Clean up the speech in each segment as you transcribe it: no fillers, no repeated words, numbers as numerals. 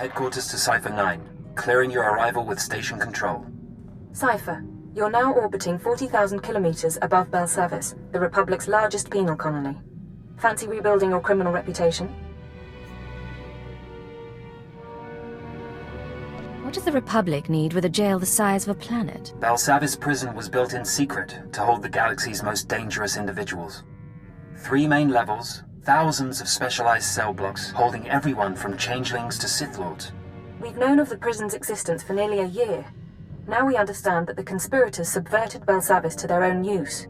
headquarters to Cypher 9, clearing your arrival with station control. Cypher, you're now orbiting 40,000 kilometers above Belsavis, the Republic's largest penal colony. Fancy rebuilding your criminal reputation? What does the Republic need with a jail the size of a planet? Belsavis prison was built in secret to hold the galaxy's most dangerous individuals. 3 main levels, thousands of specialized cell blocks holding everyone from changelings to Sith Lords. We've known of the prison's existence for nearly a year. Now we understand that the conspirators subverted Belsavis to their own use.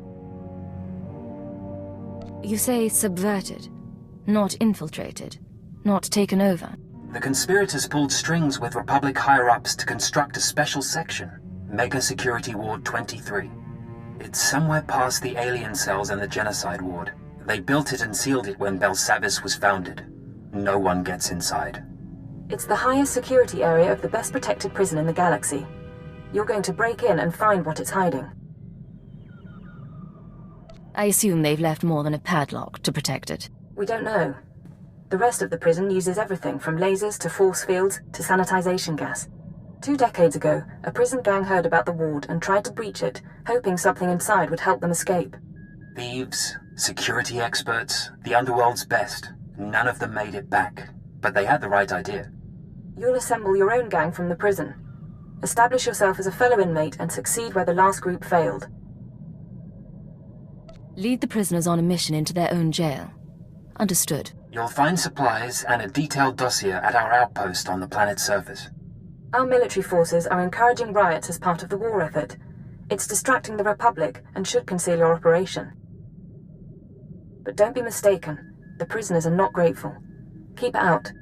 You say subverted, not infiltrated, not taken over. The conspirators pulled strings with Republic higher-ups to construct a special section, Mega Security Ward 23. It's somewhere past the alien cells and the genocide ward. They built it and sealed it when Belsavis was founded. No one gets inside. It's the highest security area of the best protected prison in the galaxy. You're going to break in and find what it's hiding. I assume they've left more than a padlock to protect it. We don't know. The rest of the prison uses everything from lasers to force fields to sanitization gas. 2 decades ago, a prison gang heard about the ward and tried to breach it, hoping something inside would help them escape. Thieves, security experts, the underworld's best. None of them made it back, but they had the right idea. You'll assemble your own gang from the prison. Establish yourself as a fellow inmate and succeed where the last group failed. Lead the prisoners on a mission into their own jail. Understood. You'll find supplies and a detailed dossier at our outpost on the planet's surface. Our military forces are encouraging riots as part of the war effort. It's distracting the Republic and should conceal your operation. But don't be mistaken. The prisoners are not grateful. Keep out.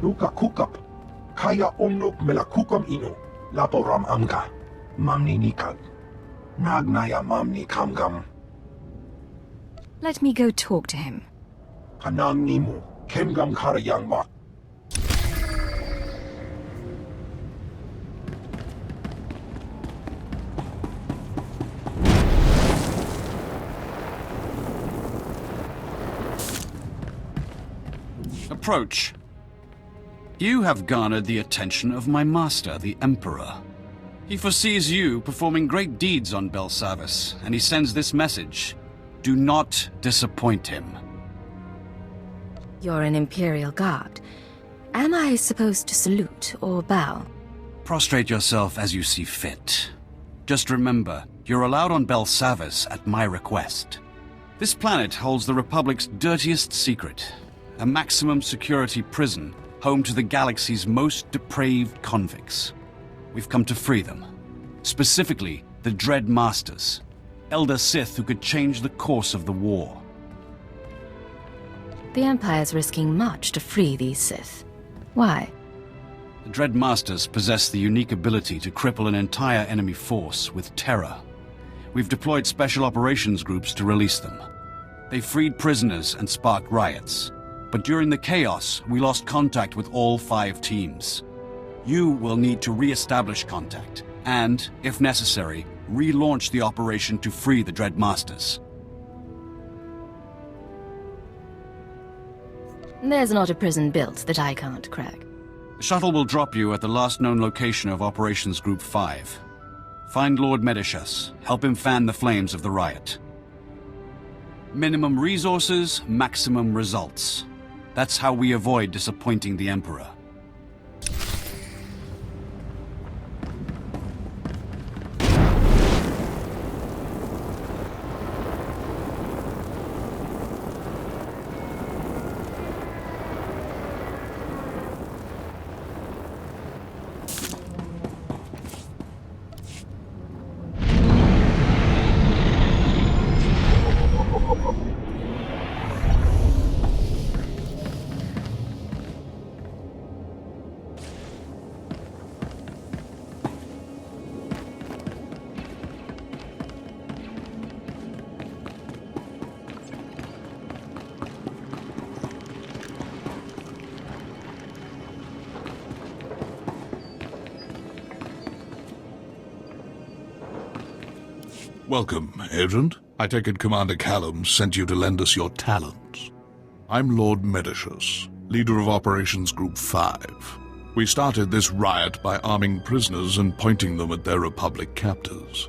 Luka kukap, kaya omnok melakukam ino, laporam amka, mamni nikag, nagnaya mamni kamgam. Let me go talk to him. Kanang nimo, kemgam karayang ma. Approach. You have garnered the attention of my master, the Emperor. He foresees you performing great deeds on Belsavis, and he sends this message. Do not disappoint him. You're an Imperial guard. Am I supposed to salute or bow? Prostrate yourself as you see fit. Just remember, you're allowed on Belsavis at my request. This planet holds the Republic's dirtiest secret, a maximum security prison home to the galaxy's most depraved convicts. We've come to free them. Specifically, the Dread Masters, Elder Sith who could change the course of the war. The Empire's risking much to free these Sith. Why? The Dread Masters possess the unique ability to cripple an entire enemy force with terror. We've deployed special operations groups to release them. They freed prisoners and sparked riots. But during the chaos, we lost contact with all 5 teams. You will need to re-establish contact, and, if necessary, relaunch the operation to free the Dread Masters. There's not a prison built that I can't crack. The shuttle will drop you at the last known location of Operations Group 5. Find Lord Medicius. Help him fan the flames of the riot. Minimum resources, maximum results. That's how we avoid disappointing the Emperor. Welcome, Agent. I take it Commander Callum sent you to lend us your talents. I'm Lord Medicius, leader of Operations Group 5. We started this riot by arming prisoners and pointing them at their Republic captors.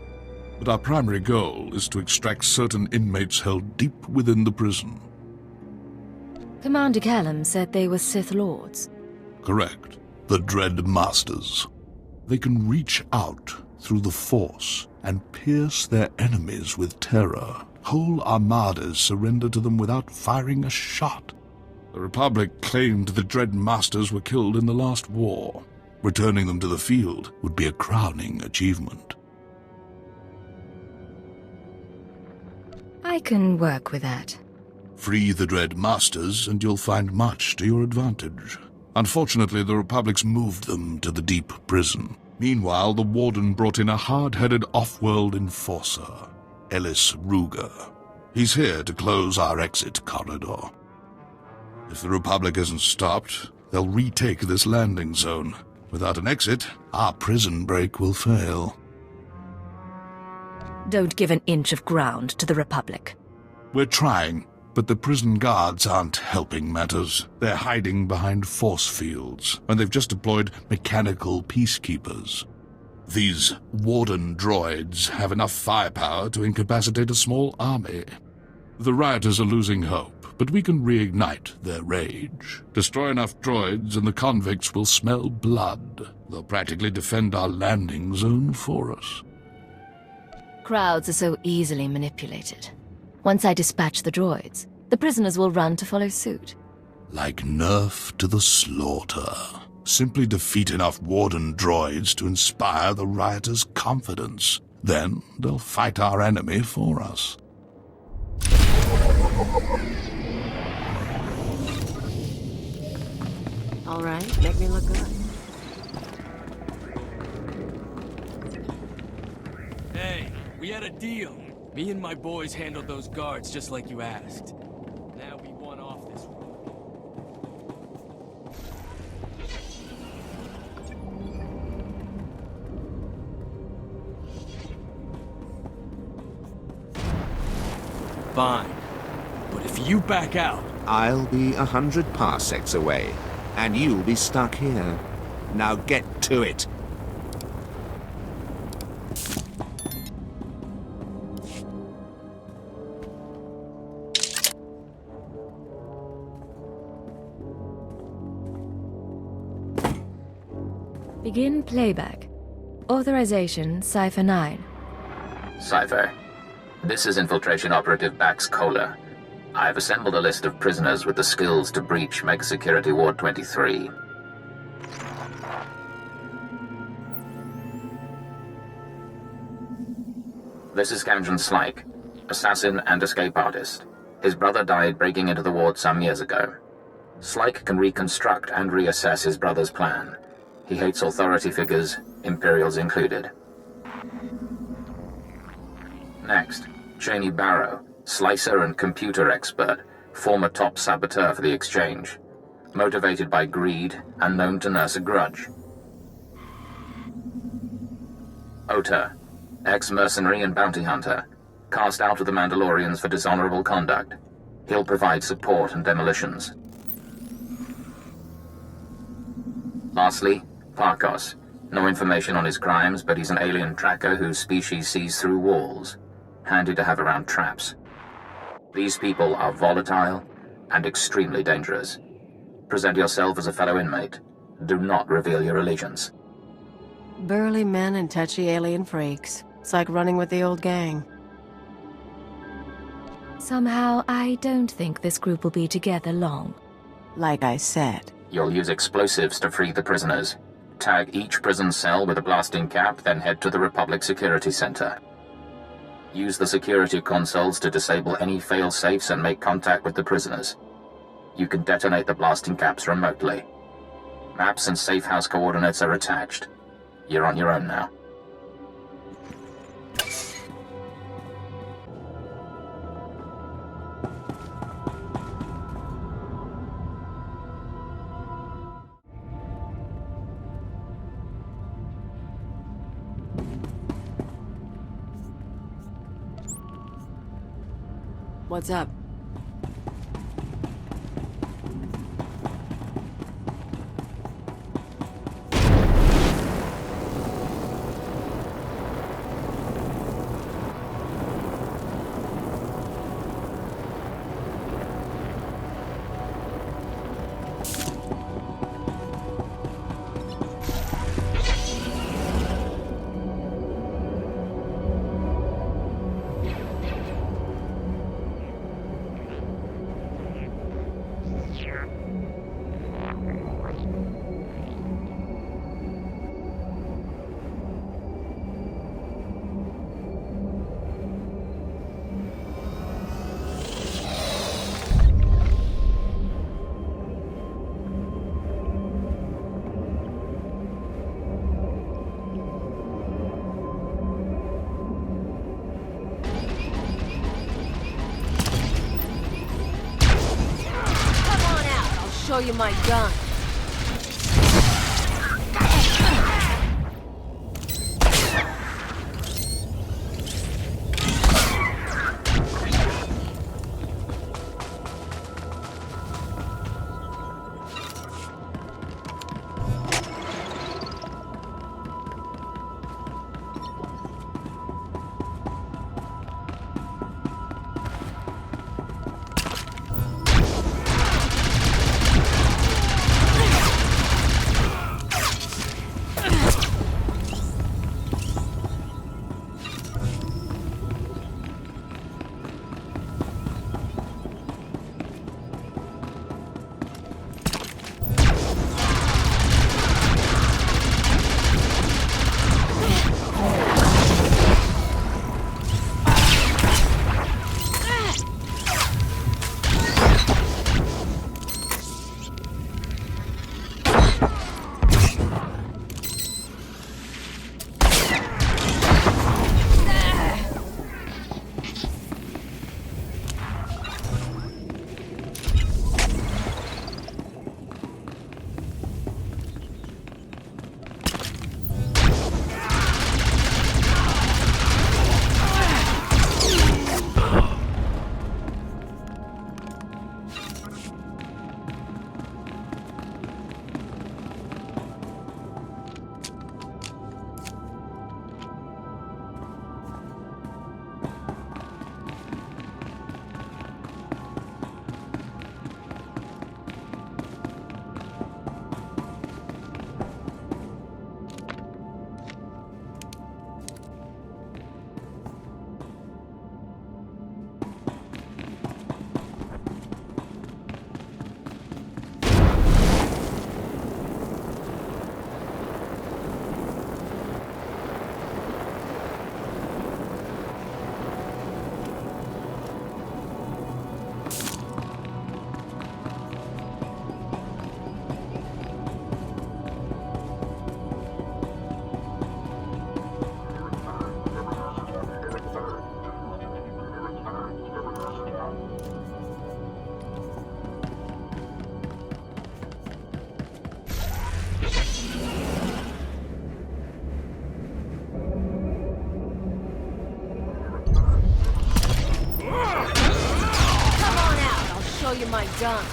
But our primary goal is to extract certain inmates held deep within the prison. Commander Callum said they were Sith Lords. Correct. The Dread Masters. They can reach out through the Force and pierce their enemies with terror. Whole armadas surrender to them without firing a shot. The Republic claimed the Dread Masters were killed in the last war. Returning them to the field would be a crowning achievement. I can work with that. Free the Dread Masters, and you'll find much to your advantage. Unfortunately, the Republic's moved them to the deep prison. Meanwhile, the Warden brought in a hard-headed off-world enforcer, Ellis Ruger. He's here to close our exit corridor. If the Republic isn't stopped, they'll retake this landing zone. Without an exit, our prison break will fail. Don't give an inch of ground to the Republic. We're trying, but the prison guards aren't helping matters. They're hiding behind force fields, and they've just deployed mechanical peacekeepers. These Warden droids have enough firepower to incapacitate a small army. The rioters are losing hope, but we can reignite their rage. Destroy enough droids and the convicts will smell blood. They'll practically defend our landing zone for us. Crowds are so easily manipulated. Once I dispatch the droids, the prisoners will run to follow suit. Like Nerf to the slaughter. Simply defeat enough Warden droids to inspire the rioters' confidence. Then they'll fight our enemy for us. All right, make me look good. Hey, we had a deal. Me and my boys handled those guards just like you asked. Now we won off this one. Fine. But if you back out... I'll be 100 parsecs away, and you'll be stuck here. Now get to it. Begin playback. Authorization, Cipher 9. Cipher. This is Infiltration Operative Bax Kohler. I've assembled a list of prisoners with the skills to breach Mega Security Ward 23. This is Camden Slyke, assassin and escape artist. His brother died breaking into the ward some years ago. Slyke can reconstruct and reassess his brother's plan. He hates authority figures, Imperials included. Next, Cheney Barrow, slicer and computer expert, former top saboteur for the Exchange. Motivated by greed and known to nurse a grudge. Ota, ex-mercenary and bounty hunter, cast out of the Mandalorians for dishonorable conduct. He'll provide support and demolitions. Lastly, Parkos. No information on his crimes, but he's an alien tracker whose species sees through walls. Handy to have around traps. These people are volatile and extremely dangerous. Present yourself as a fellow inmate. Do not reveal your allegiance. Burly men and touchy alien freaks. It's like running with the old gang. Somehow, I don't think this group will be together long. Like I said. You'll use explosives to free the prisoners. Tag each prison cell with a blasting cap, then head to the Republic Security Center. Use the security consoles to disable any fail-safes and make contact with the prisoners. You can detonate the blasting caps remotely. Maps and safe house coordinates are attached. You're on your own now. What's up? Show you my gun. You my gun.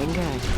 Getting good.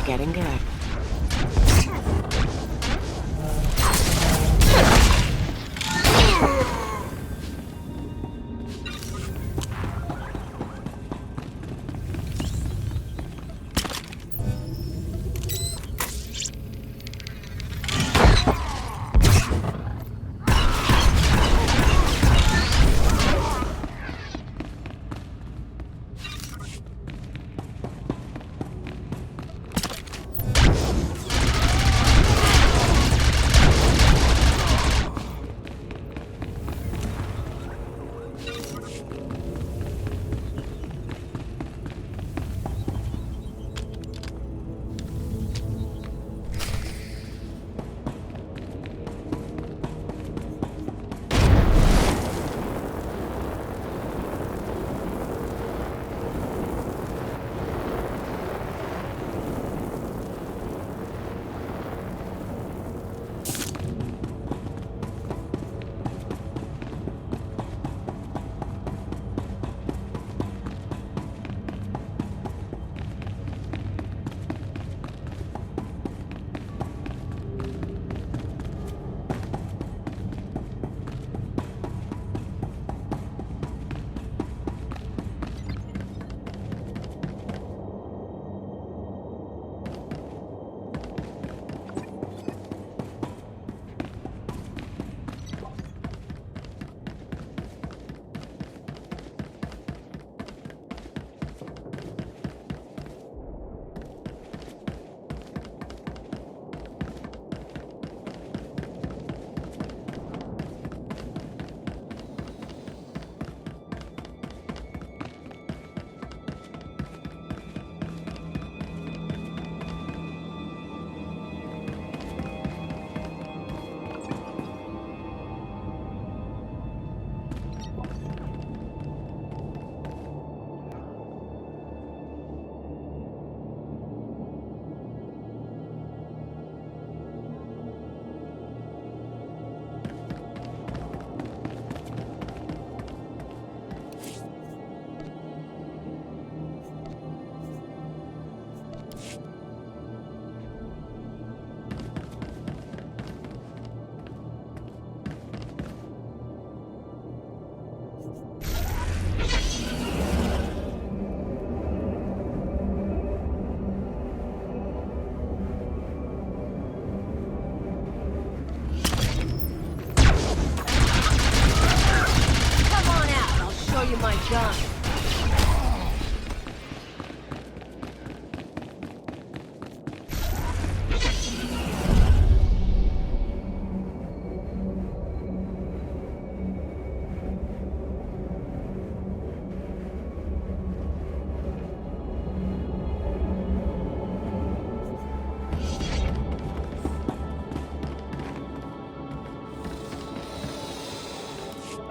Getting good.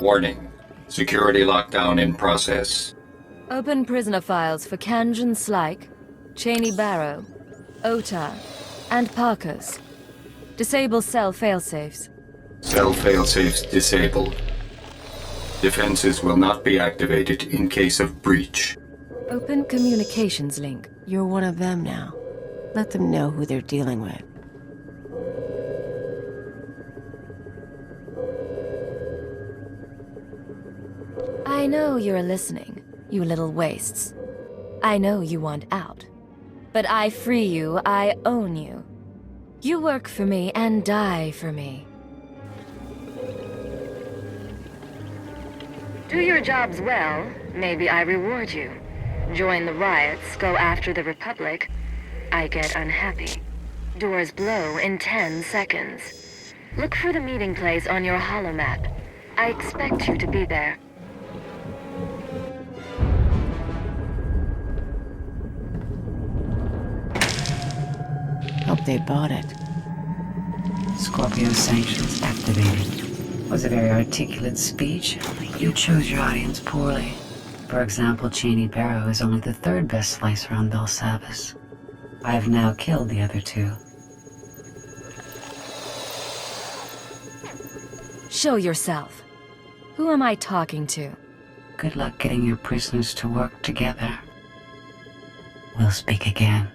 Warning. Security lockdown in process. Open prisoner files for Kanjan Slyke, Cheney Barrow, Otar, and Parkers. Disable cell failsafes. Cell failsafes disabled. Defenses will not be activated in case of breach. Open communications link. You're one of them now. Let them know who they're dealing with. I know you're listening, you little wastes. I know you want out. But I free you, I own you. You work for me and die for me. Do your jobs well, maybe I reward you. Join the riots, go after the Republic. I get unhappy. Doors blow in 10 seconds. Look for the meeting place on your holomap. I expect you to be there. Hope they bought it. Scorpio sanctions activated. Was a very articulate speech. You chose your audience poorly. For example, Cheney Barrow is only the third best slicer on Belsavis. I have now killed the other two. Show yourself. Who am I talking to? Good luck getting your prisoners to work together. We'll speak again.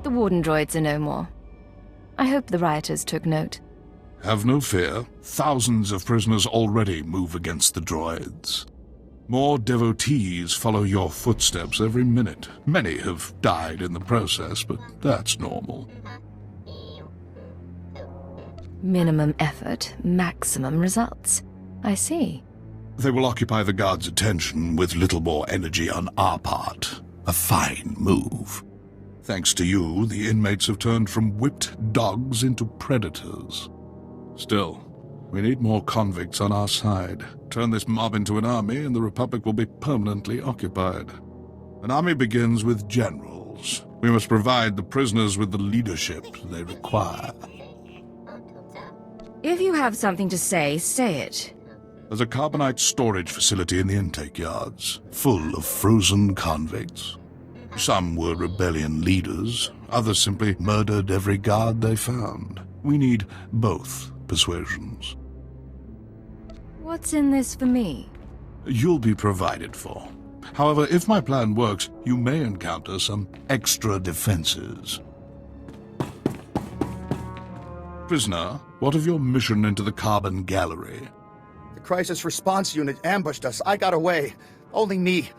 The Warden droids are no more. I hope the rioters took note. Have no fear. Thousands of prisoners already move against the droids. More devotees follow your footsteps every minute. Many have died in the process, but that's normal. Minimum effort, maximum results. I see. They will occupy the guards' attention with little more energy on our part. A fine move. Thanks to you, the inmates have turned from whipped dogs into predators. Still, we need more convicts on our side. Turn this mob into an army and the Republic will be permanently occupied. An army begins with generals. We must provide the prisoners with the leadership they require. If you have something to say, say it. There's a carbonite storage facility in the intake yards, full of frozen convicts. Some were rebellion leaders, others simply murdered every guard they found. We need both persuasions. What's in this for me? You'll be provided for. However, if my plan works, you may encounter some extra defenses. Prisoner, what of your mission into the Carbon Gallery? The crisis response unit ambushed us. I got away. Only me.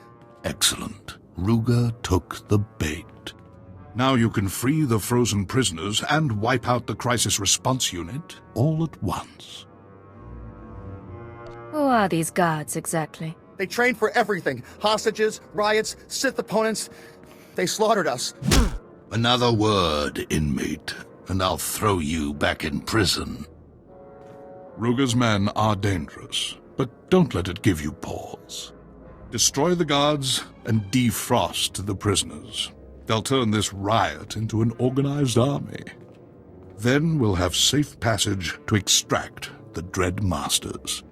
Excellent. Ruger took the bait. Now you can free the frozen prisoners and wipe out the crisis response unit all at once. Who are these guards exactly? They trained for everything. Hostages, riots, Sith opponents. They slaughtered us. Another word, inmate, and I'll throw you back in prison. Ruger's men are dangerous, but don't let it give you pause. Destroy the guards and defrost the prisoners. They'll turn this riot into an organized army. Then we'll have safe passage to extract the Dread Masters.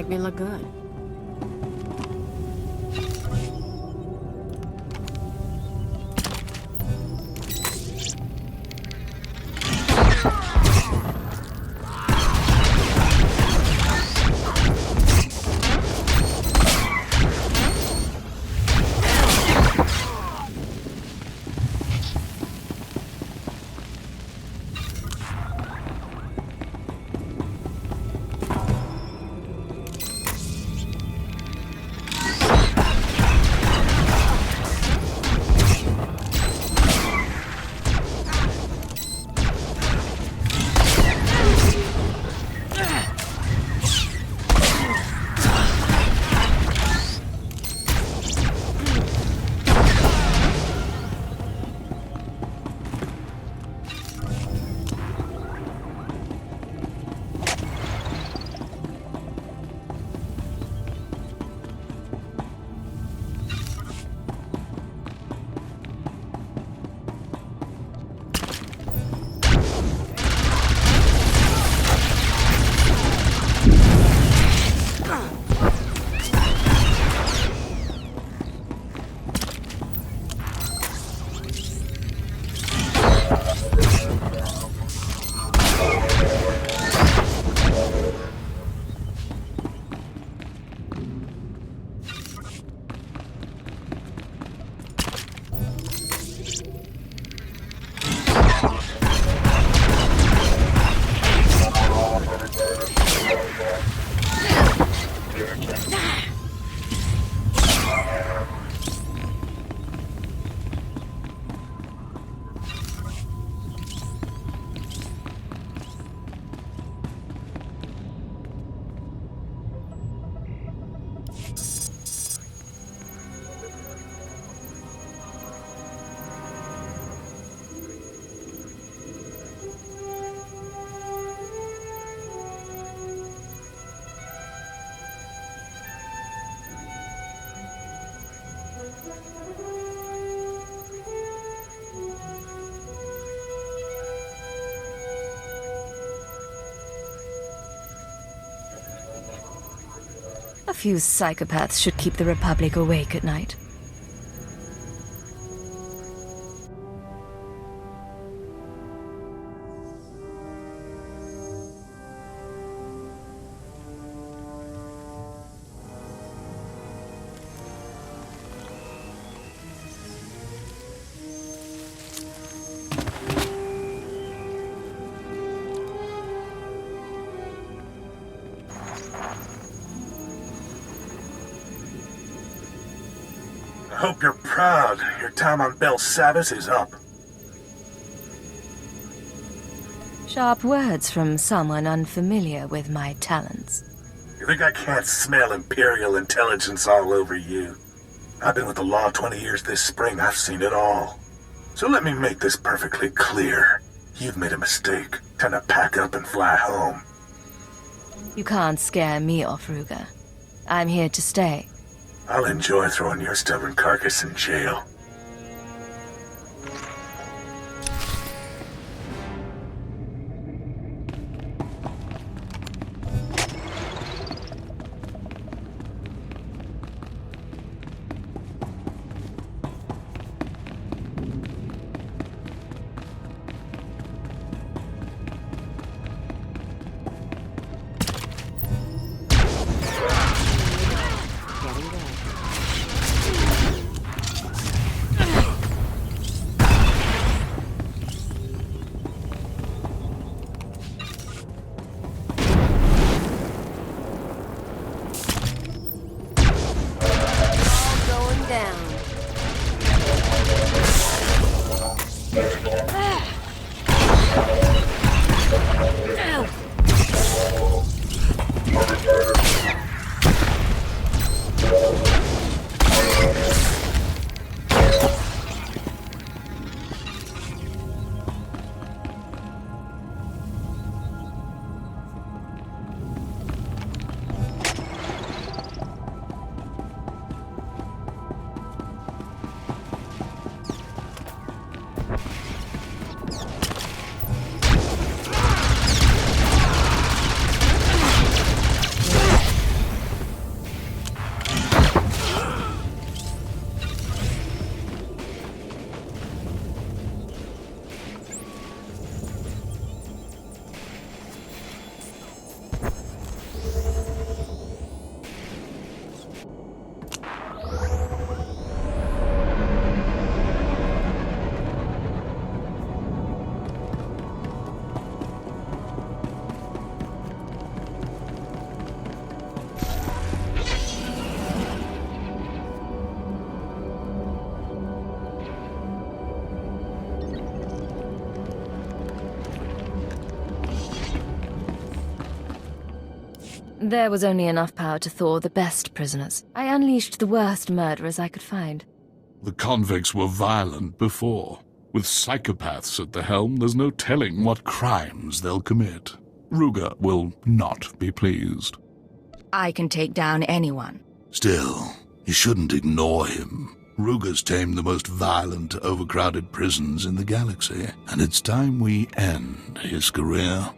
make me look good. A few psychopaths should keep the Republic awake at night. I hope you're proud. Your time on Belsavis is up. Sharp words from someone unfamiliar with my talents. You think I can't smell Imperial intelligence all over you? I've been with the law 20 years this spring. I've seen it all. So let me make this perfectly clear. You've made a mistake. Time to pack up and fly home. You can't scare me off, Ruger. I'm here to stay. I'll enjoy throwing your stubborn carcass in jail. There was only enough power to thaw the best prisoners. I unleashed the worst murderers I could find. The convicts were violent before. With psychopaths at the helm, there's no telling what crimes they'll commit. Ruger will not be pleased. I can take down anyone. Still, you shouldn't ignore him. Ruger's tamed the most violent, overcrowded prisons in the galaxy, and it's time we end his career.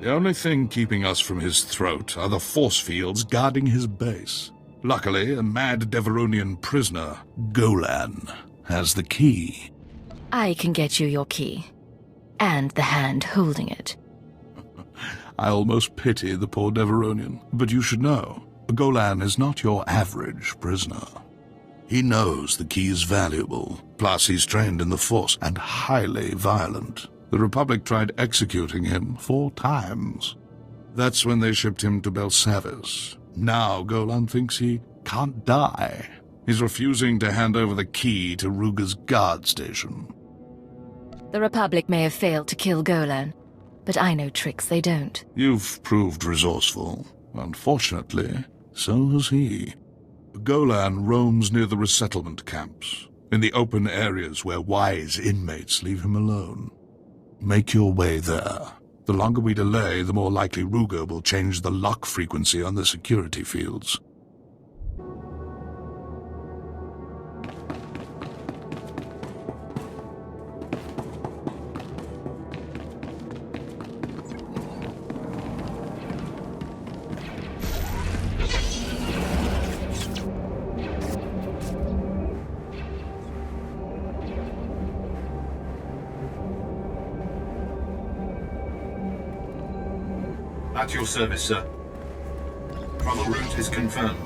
The only thing keeping us from his throat are the force fields guarding his base. Luckily, a mad Deveronian prisoner, Golan, has the key. I can get you your key. And the hand holding it. I almost pity the poor Deveronian, but you should know, Golan is not your average prisoner. He knows the key is valuable, plus he's trained in the Force and highly violent. The Republic tried executing him 4 times. That's when they shipped him to Belsavis. Now Golan thinks he can't die. He's refusing to hand over the key to Ruger's guard station. The Republic may have failed to kill Golan, but I know tricks they don't. You've proved resourceful. Unfortunately, so has he. Golan roams near the resettlement camps, in the open areas where wise inmates leave him alone. Make your way there. The longer we delay, the more likely Ruger will change the lock frequency on the security fields. At your service, sir. Travel route is confirmed.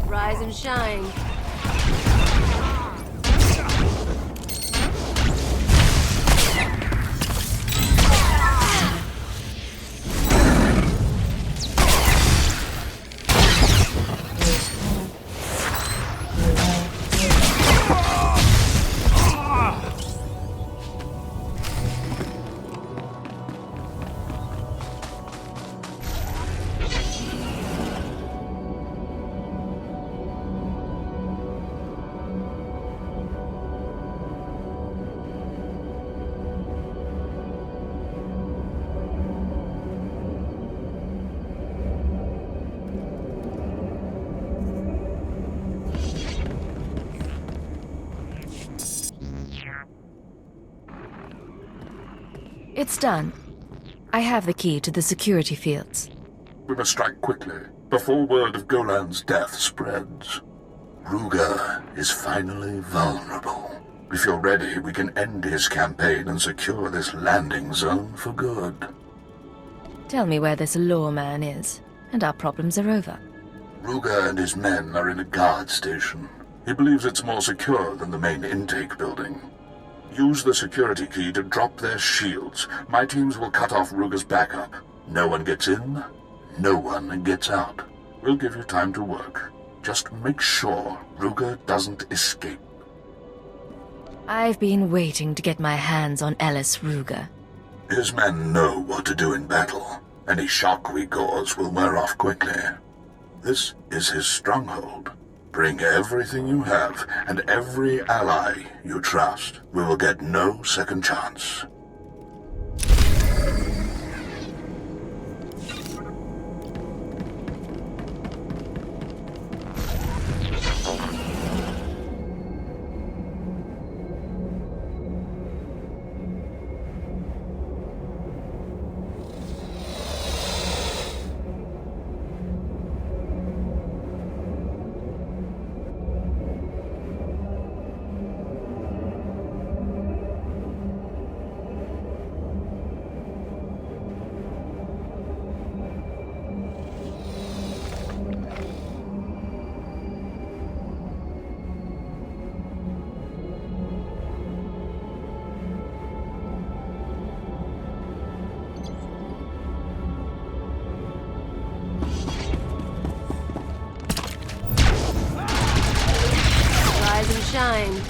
Rise and shine. It's done. I have the key to the security fields. We must strike quickly, before word of Golan's death spreads. Ruger is finally vulnerable. If you're ready, we can end his campaign and secure this landing zone for good. Tell me where this lawman is, and our problems are over. Ruger and his men are in a guard station. He believes it's more secure than the main intake building. Use the security key to drop their shields. My teams will cut off Ruger's backup. No one gets in, no one gets out. We'll give you time to work. Just make sure Ruger doesn't escape. I've been waiting to get my hands on Ellis Ruger. His men know what to do in battle. Any shock we cause will wear off quickly. This is his stronghold. Bring everything you have and every ally you trust. We will get no second chance. Shine.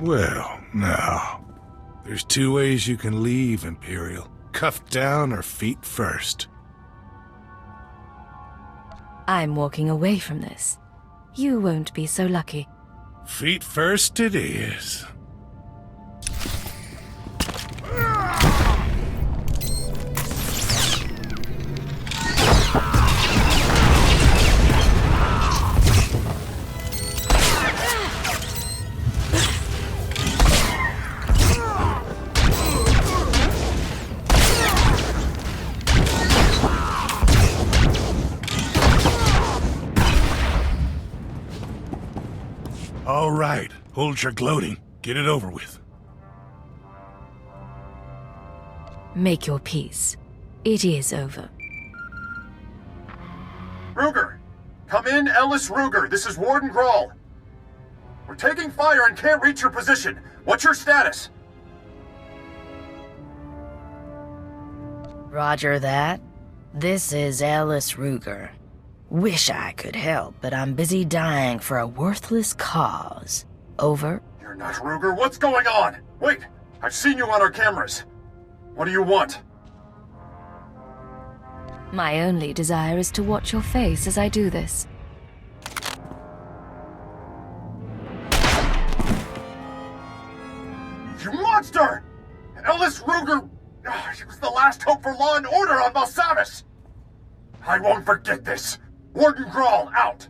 Well, now, there's two ways you can leave, Imperial. Cuffed down or feet first. I'm walking away from this. You won't be so lucky. Feet first it is. All right, hold your gloating. Get it over with. Make your peace. It is over. Ruger! Come in, Ellis Ruger. This is Warden Grawl. We're taking fire and can't reach your position. What's your status? Roger that. This is Ellis Ruger. Wish I could help, but I'm busy dying for a worthless cause. Over. You're not Ruger. What's going on? Wait! I've seen you on our cameras. What do you want? My only desire is to watch your face as I do this. You monster! Ellis Ruger! He was the last hope for law and order on Belsavis! I won't forget this! Warden Grawl, out!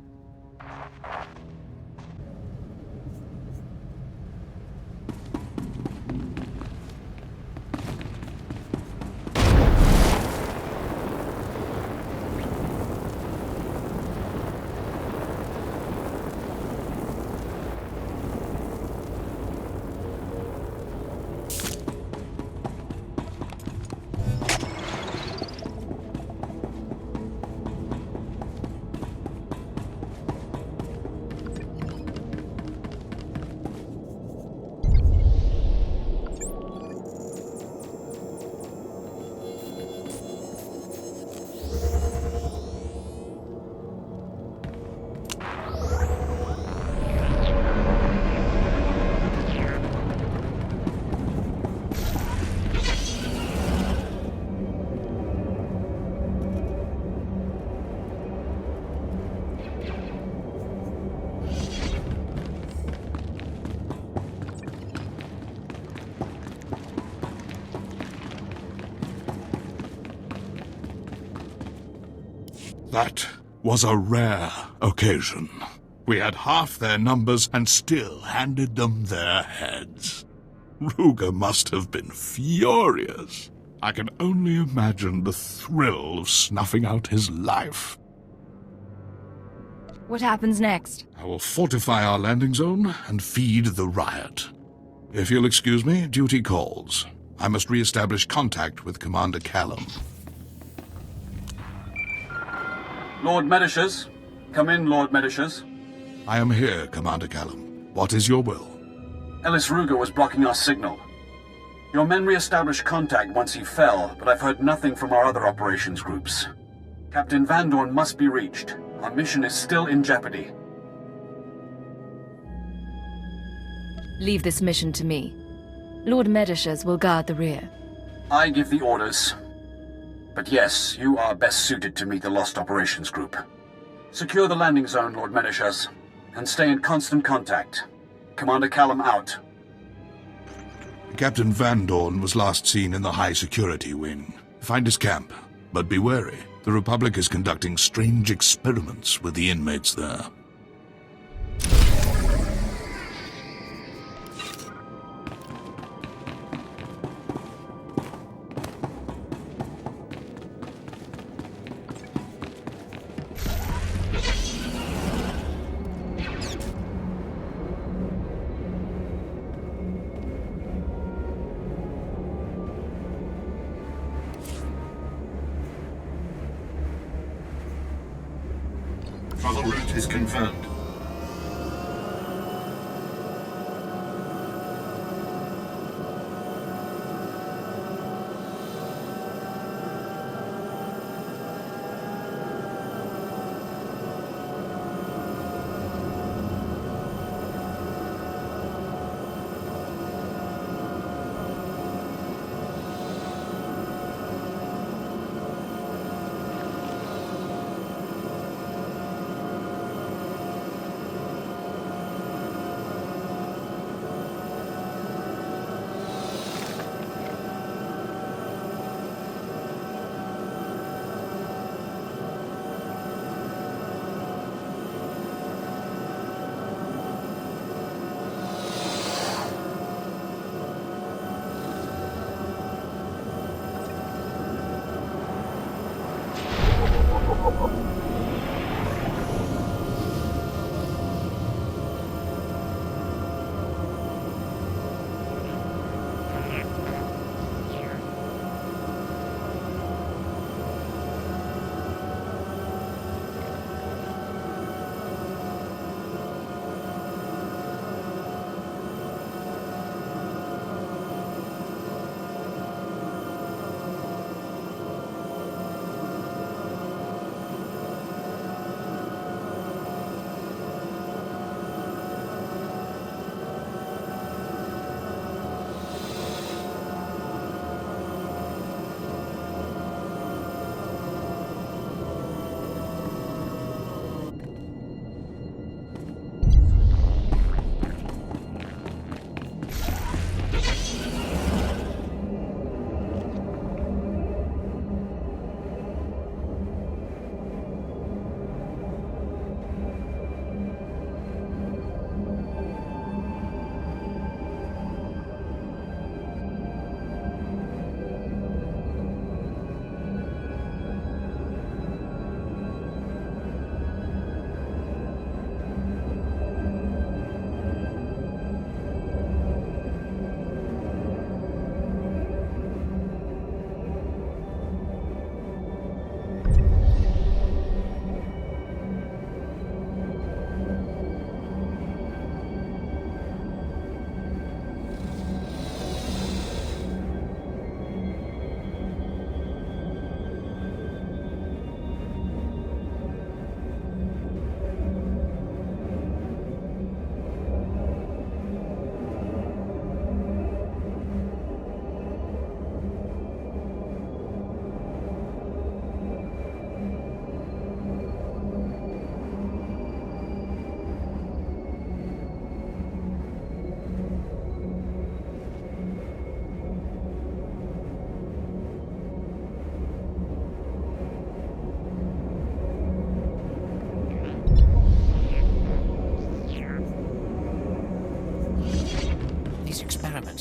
That was a rare occasion. We had half their numbers and still handed them their heads. Ruger must have been furious. I can only imagine the thrill of snuffing out his life. What happens next? I will fortify our landing zone and feed the riot. If you'll excuse me, duty calls. I must re-establish contact with Commander Callum. Lord Medishers. Come in, Lord Medishers. I am here, Commander Callum. What is your will? Ellis Ruger was blocking our signal. Your men re-established contact once he fell, but I've heard nothing from our other operations groups. Captain Van Dorn must be reached. Our mission is still in jeopardy. Leave this mission to me. Lord Medishers will guard the rear. I give the orders. But yes, you are best suited to meet the Lost Operations Group. Secure the landing zone, Lord Medishers, and stay in constant contact. Commander Callum out. Captain Van Dorn was last seen in the high security wing. Find his camp, but be wary. The Republic is conducting strange experiments with the inmates there. Travel route is confirmed.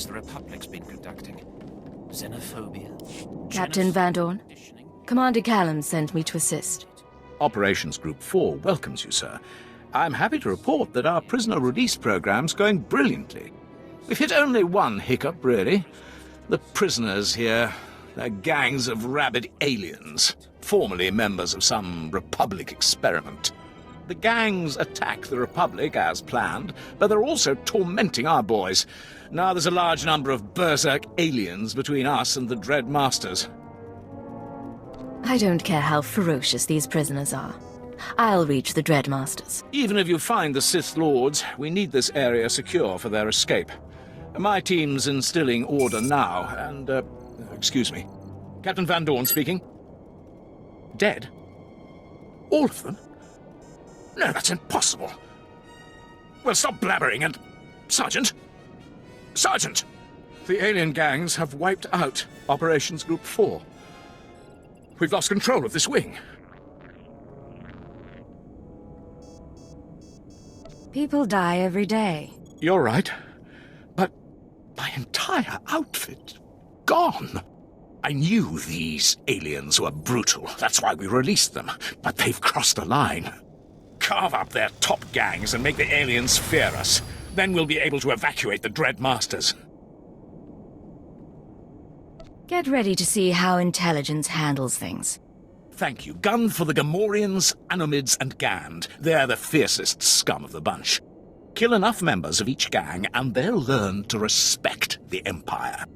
the Republic's been conducting. Xenophobia. Captain Van Dorn, Commander Callum sent me to assist. Operations Group 4 welcomes you, sir. I'm happy to report that our prisoner release program's going brilliantly. We've hit only one hiccup, really. The prisoners here, they're gangs of rabid aliens, formerly members of some Republic experiment. The gangs attack the Republic as planned, but they're also tormenting our boys. Now there's a large number of berserk aliens between us and the Dread Masters. I don't care how ferocious these prisoners are. I'll reach the Dread Masters. Even if you find the Sith Lords, we need this area secure for their escape. My team's instilling order now, and, excuse me. Captain Van Dorn speaking. Dead? All of them? No, that's impossible. Well, stop blabbering and... Sergeant! Sergeant! The alien gangs have wiped out Operations Group 4. We've lost control of this wing. People die every day. You're right. But my entire outfit... gone. I knew these aliens were brutal. That's why we released them. But they've crossed a line. Carve up their top gangs and make the aliens fear us. Then we'll be able to evacuate the Dread Masters. Get ready to see how intelligence handles things. Thank you. Gun for the Gamorreans, Anomids, and Gand. They're the fiercest scum of the bunch. Kill enough members of each gang, and they'll learn to respect the Empire.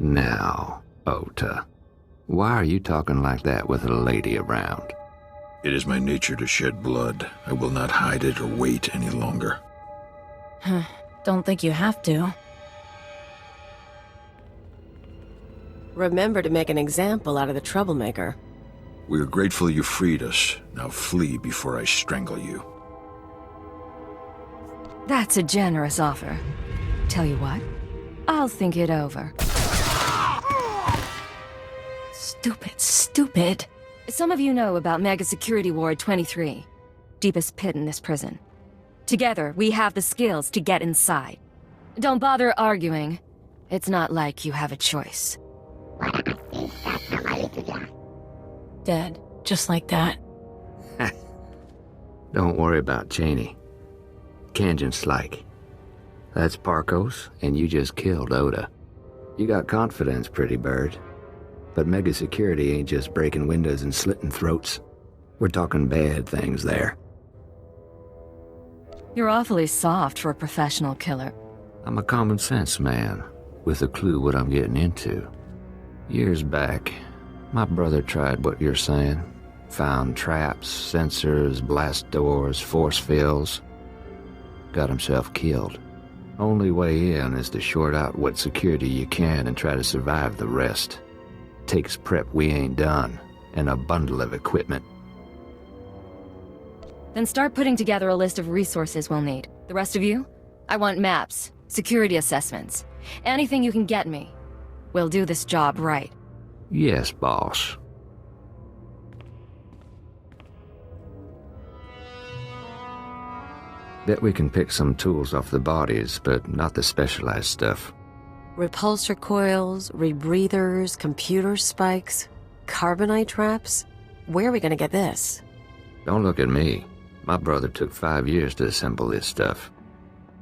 Now, Ota, why are you talking like that with a lady around? It is my nature to shed blood. I will not hide it or wait any longer. Don't think you have to. Remember to make an example out of the troublemaker. We are grateful you freed us. Now flee before I strangle you. That's a generous offer. Tell you what, I'll think it over. Stupid. Some of you know about Mega Security Ward 23. Deepest pit in this prison. Together, we have the skills to get inside. Don't bother arguing. It's not like you have a choice. Dead. Just like that. Don't worry about Cheney. Kanjan Slike. That's Parkos, and you just killed Oda. You got confidence, pretty bird. But Mega Security ain't just breaking windows and slitting throats. We're talking bad things there. You're awfully soft for a professional killer. I'm a common sense man, with a clue what I'm getting into. Years back, my brother tried what you're saying. Found traps, sensors, blast doors, force fields. Got himself killed. Only way in is to short out what security you can and try to survive the rest. Takes prep we ain't done, and a bundle of equipment. Then start putting together a list of resources we'll need. The rest of you? I want maps, security assessments, anything you can get me. We'll do this job right. Yes, boss. Bet we can pick some tools off the bodies, but not the specialized stuff. Repulsor coils, rebreathers, computer spikes, carbonite traps. Where are we gonna get this? Don't look at me. My brother took 5 years to assemble this stuff.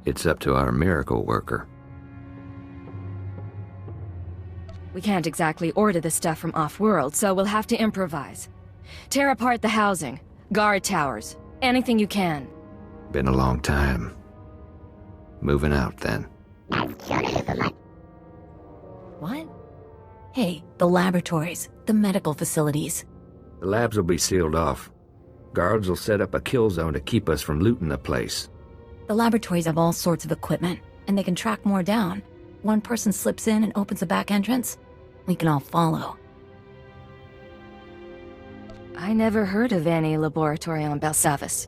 It's up to our miracle worker. We can't exactly order the stuff from off-world, so we'll have to improvise. Tear apart the housing, guard towers, anything you can. Been a long time. Moving out, then. What? Hey, the laboratories, the medical facilities. The labs will be sealed off. Guards will set up a kill zone to keep us from looting the place. The laboratories have all sorts of equipment, and they can track more down. One person slips in and opens a back entrance. We can all follow. I never heard of any laboratory on Belsavis.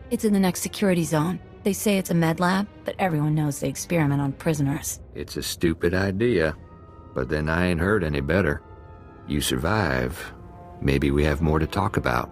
It's in the next security zone. They say it's a med lab, but everyone knows they experiment on prisoners. It's a stupid idea, but then I ain't heard any better. You survive, maybe we have more to talk about.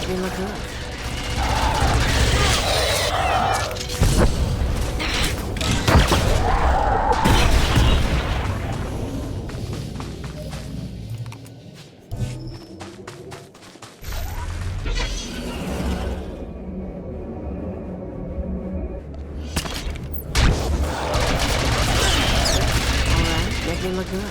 Making look good.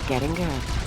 getting good.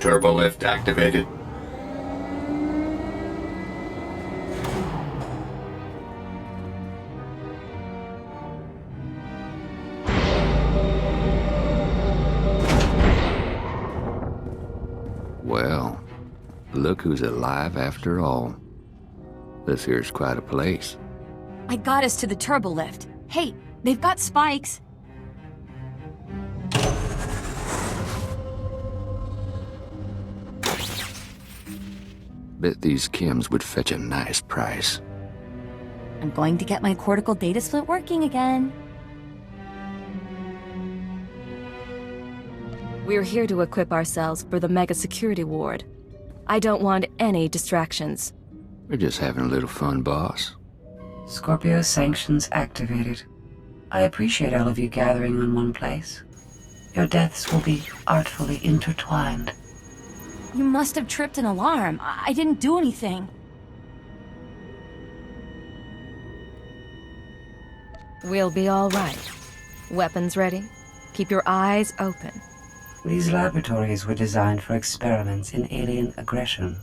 Turbo lift activated. Well, look who's alive after all. This here's quite a place. I got us to the turbo lift. Hey, they've got spikes. Bet these chems would fetch a nice price. I'm going to get my cortical data split working again. We're here to equip ourselves for the mega security ward. I don't want any distractions. We're just having a little fun, boss. Scorpio sanctions activated. I appreciate all of you gathering in one place. Your deaths will be artfully intertwined. You must have tripped an alarm. I didn't do anything. We'll be all right. Weapons ready? Keep your eyes open. These laboratories were designed for experiments in alien aggression.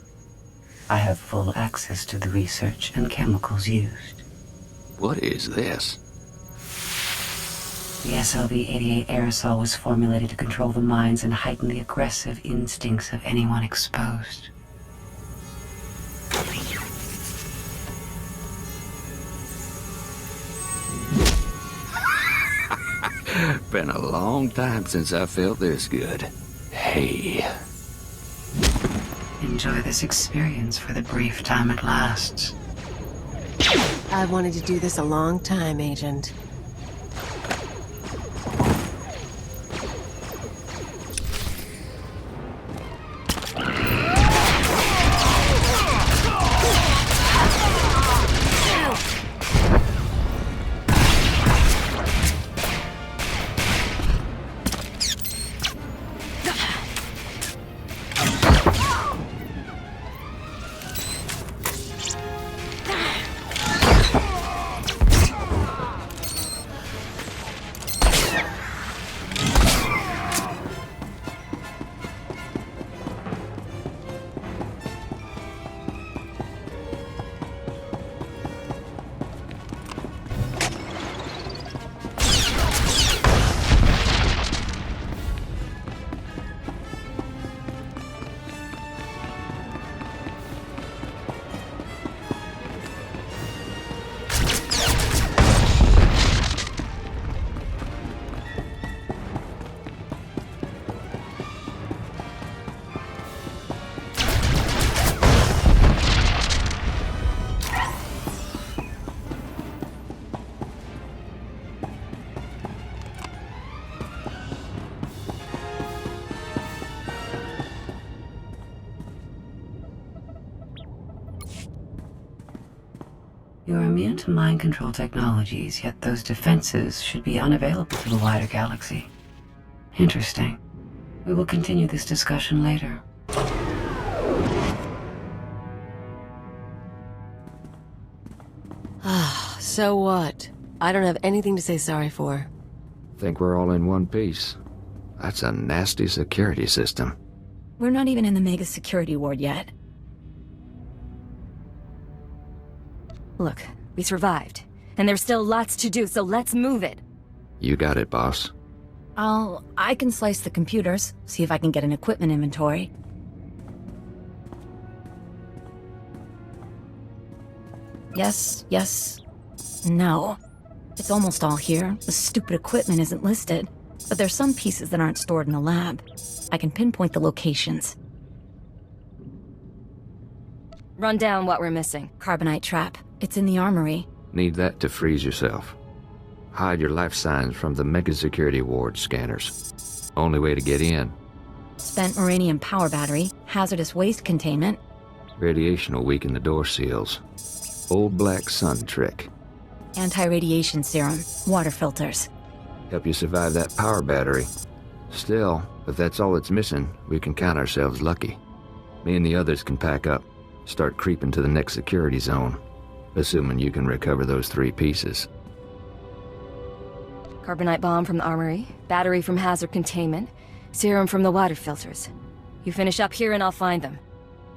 I have full access to the research and chemicals used. What is this? The SLV-88 aerosol was formulated to control the minds and heighten the aggressive instincts of anyone exposed. Been a long time since I felt this good. Hey. Enjoy this experience for the brief time it lasts. I wanted to do this a long time, Agent. You are immune to mind control technologies, yet those defenses should be unavailable to the wider galaxy. Interesting. We will continue this discussion later. So what? I don't have anything to say sorry for. Think we're all in one piece. That's a nasty security system. We're not even in the mega security ward yet. Look, we survived. And there's still lots to do, so let's move it. You got it, boss. I can slice the computers, see if I can get an equipment inventory. Yes, no. It's almost all here. The stupid equipment isn't listed. But there's some pieces that aren't stored in the lab. I can pinpoint the locations. Run down what we're missing. Carbonite trap. It's in the armory. Need that to freeze yourself. Hide your life signs from the mega security ward scanners. Only way to get in. Spent uranium power battery. Hazardous waste containment. Radiation will weaken the door seals. Old black sun trick. Anti-radiation serum. Water filters. Help you survive that power battery. Still, if that's all it's missing, we can count ourselves lucky. Me and the others can pack up. Start creeping to the next security zone. Assuming you can recover those 3 pieces. Carbonite bomb from the armory, battery from hazard containment, serum from the water filters. You finish up here and I'll find them.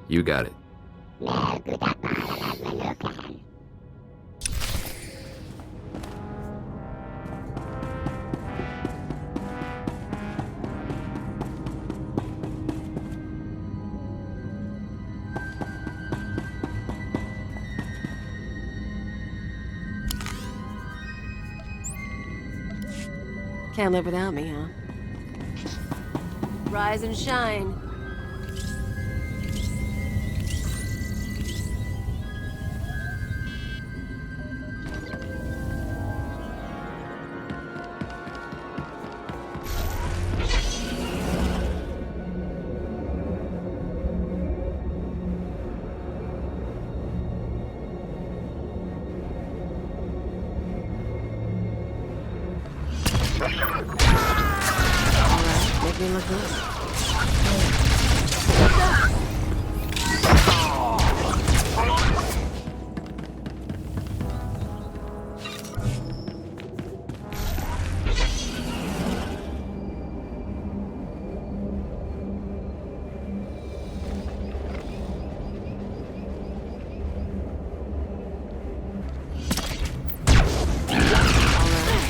You got it. Can't live without me, huh? Rise and shine. Make me look good.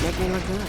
Make me look good.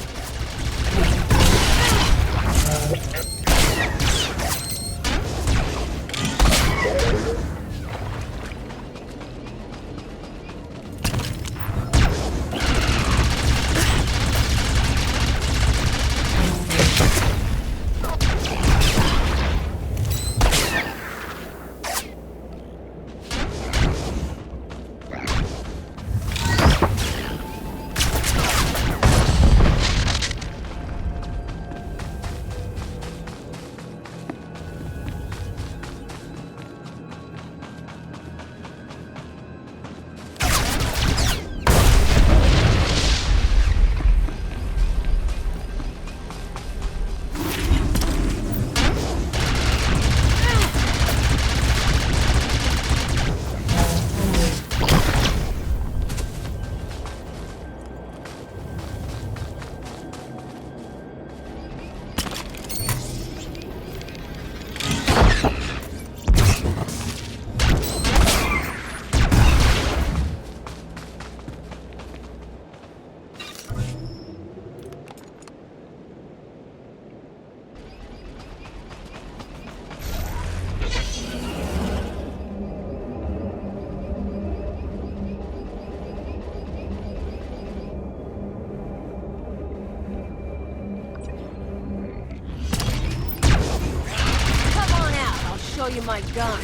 You my gun.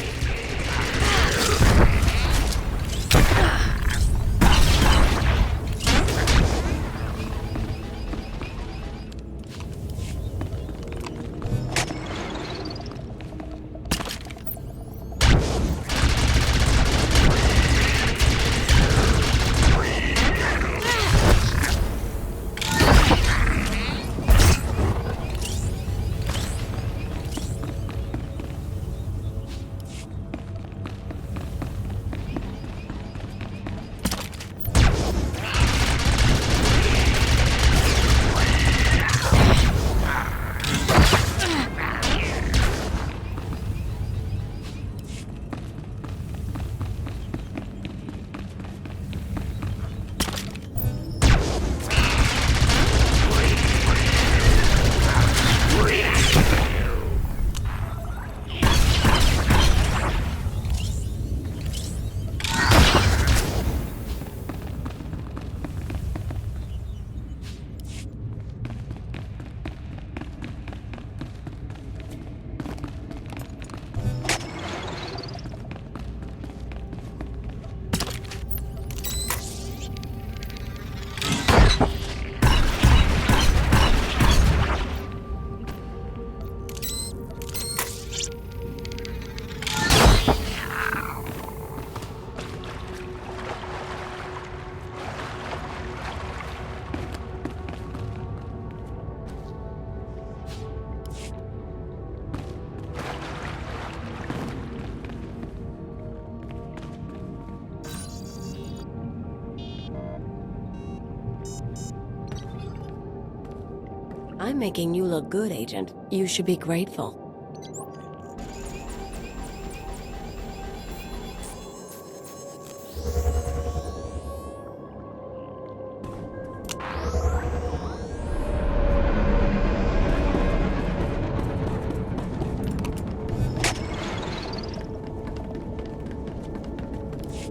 I'm making you look good, Agent. You should be grateful.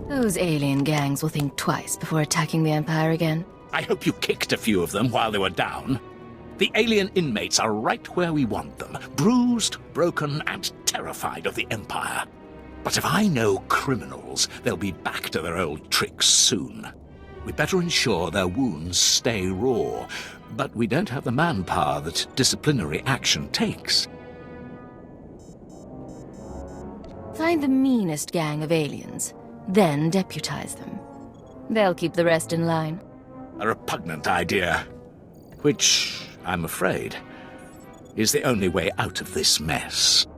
Those alien gangs will think twice before attacking the Empire again. I hope you kicked a few of them while they were down. The alien inmates are right where we want them, bruised, broken, and terrified of the Empire. But if I know criminals, they'll be back to their old tricks soon. We better ensure their wounds stay raw, but we don't have the manpower that disciplinary action takes. Find the meanest gang of aliens, then deputize them. They'll keep the rest in line. A repugnant idea, which, I'm afraid, is the only way out of this mess.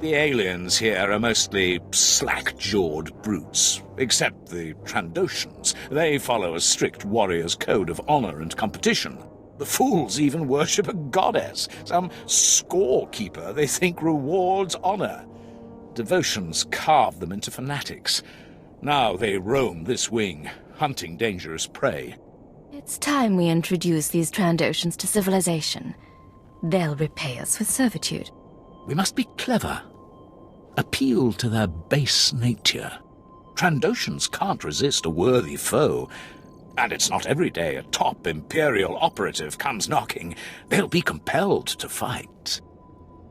The aliens here are mostly slack-jawed brutes, except the Trandoshans. They follow a strict warrior's code of honor and competition. The fools even worship a goddess, some scorekeeper they think rewards honor. Devotions carve them into fanatics. Now they roam this wing, hunting dangerous prey. It's time we introduce these Trandoshans to civilization. They'll repay us with servitude. We must be clever. Appeal to their base nature. Trandoshans can't resist a worthy foe. And it's not every day a top Imperial operative comes knocking. They'll be compelled to fight.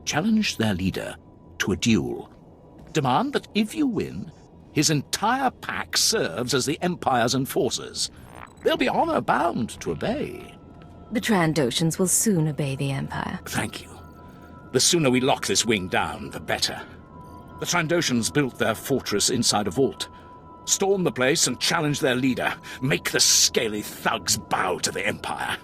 Challenge their leader to a duel. Demand that if you win, his entire pack serves as the Empire's enforcers. They'll be honor-bound to obey. The Trandoshans will soon obey the Empire. Thank you. The sooner we lock this wing down, the better. The Trandoshans built their fortress inside a vault. Storm the place and challenge their leader. Make the scaly thugs bow to the Empire.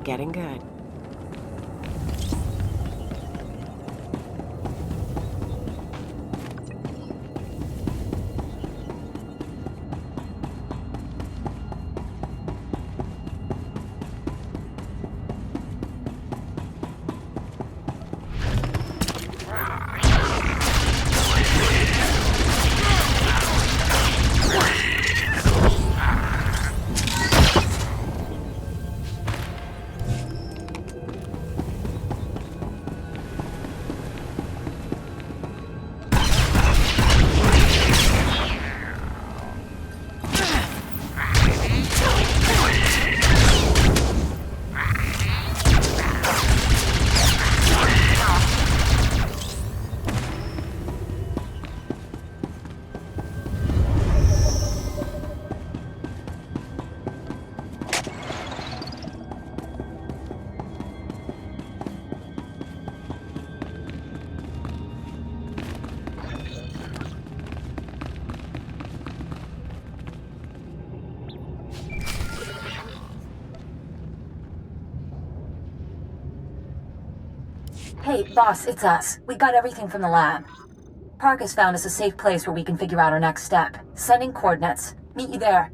Getting good. Hey, boss, it's us. We got everything from the lab. Park has found us a safe place where we can figure out our next step. Sending coordinates. Meet you there.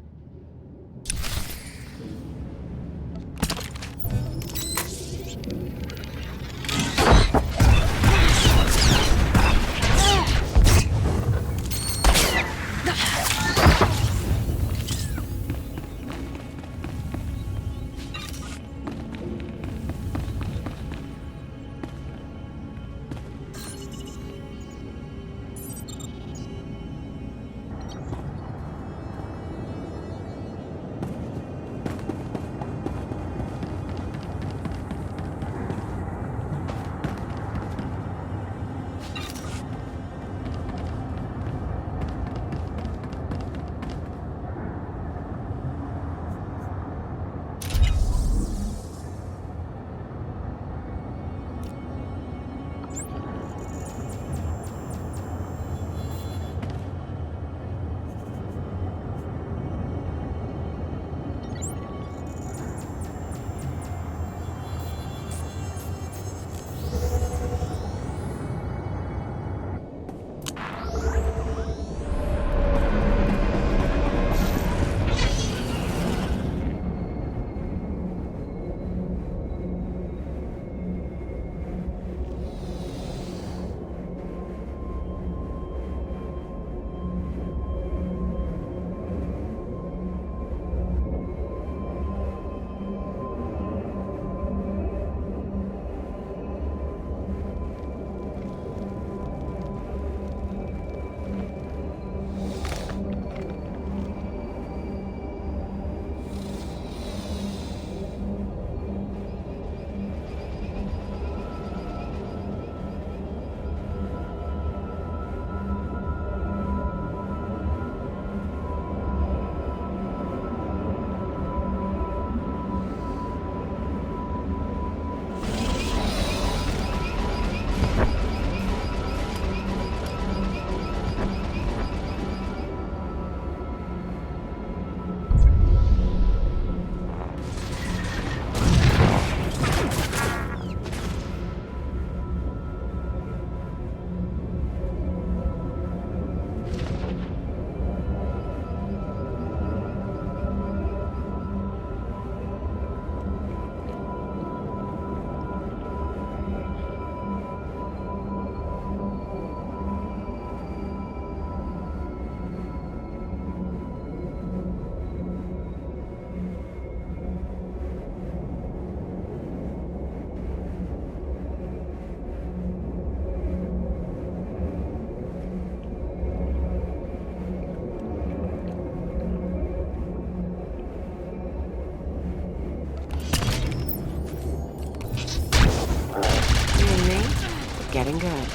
Getting good.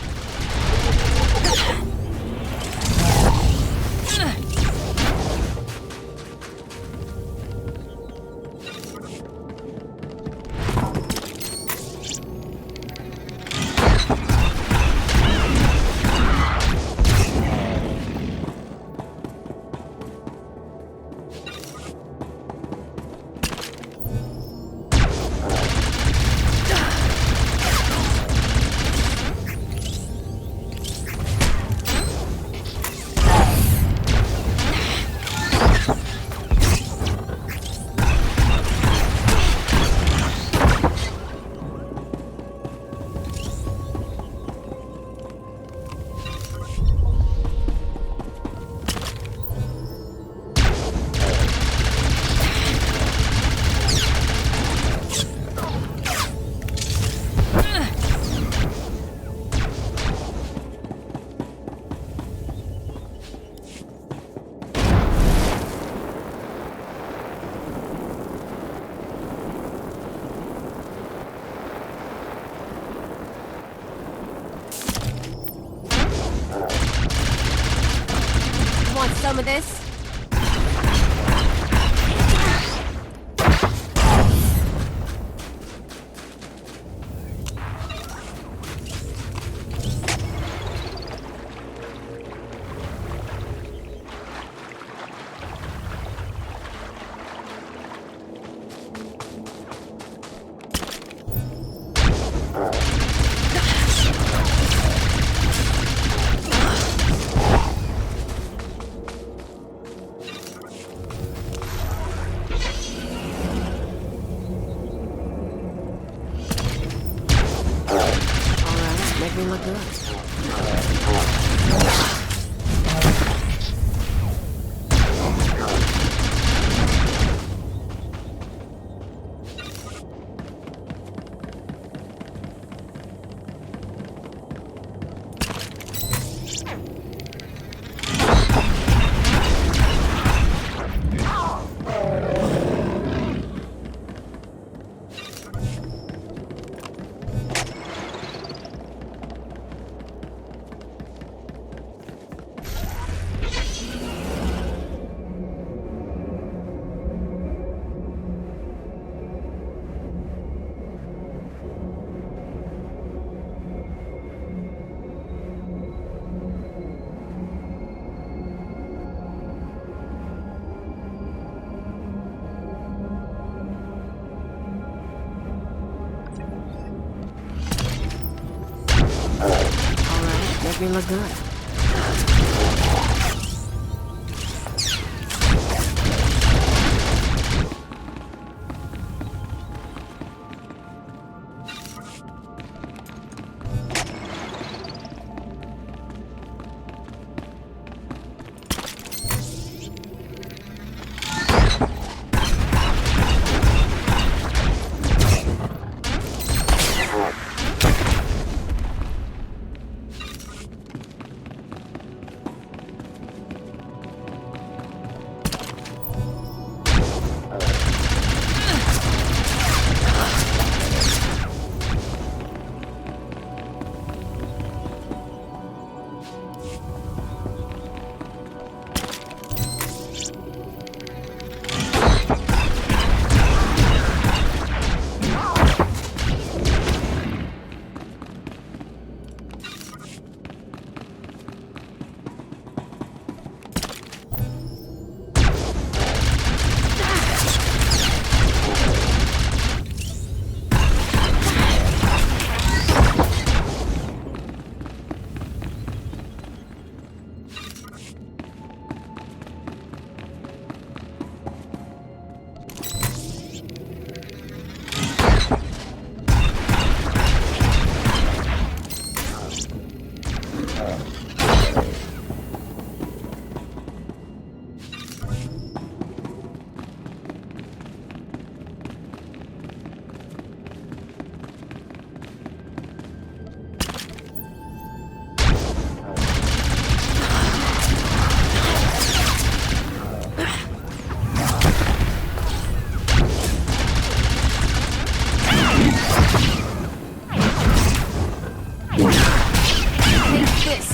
some of this? Make me look good. Make me look good.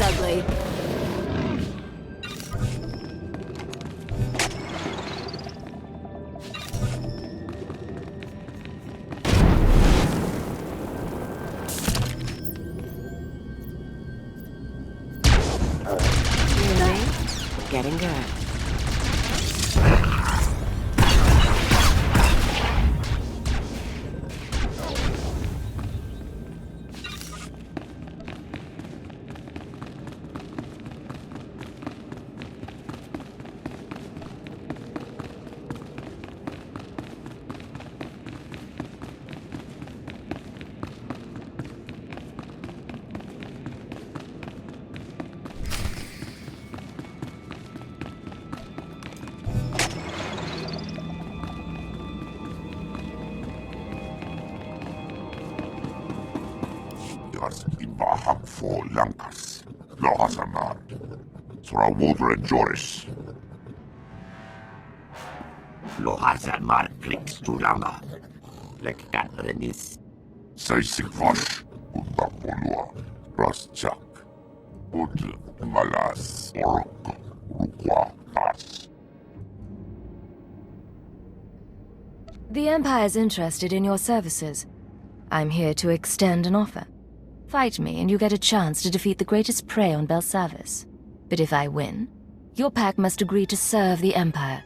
Ugly. Getting good. For Lankas, Lohasanar, Sorawudra Joris. Lohasanar clicks to Lama, like Catherine. Saisivon, Undapolua, Raschak, Ud Malas, Orok, Rukwa, The Empire's interested in your services. I'm here to extend an offer. Fight me and you get a chance to defeat the greatest prey on Belsavis. But if I win, your pack must agree to serve the Empire.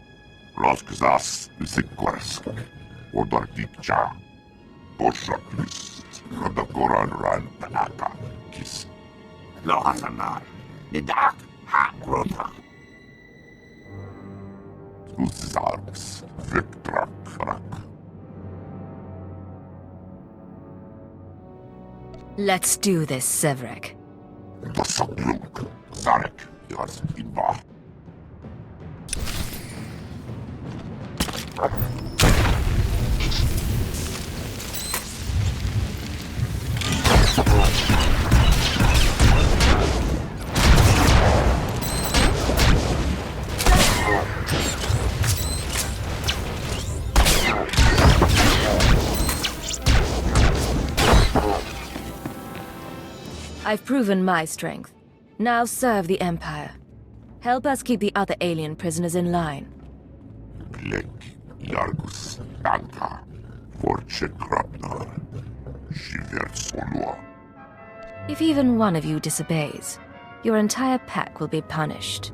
Let's do this, Sevrek. I've proven my strength. Now serve the Empire. Help us keep the other alien prisoners in line. If even one of you disobeys, your entire pack will be punished.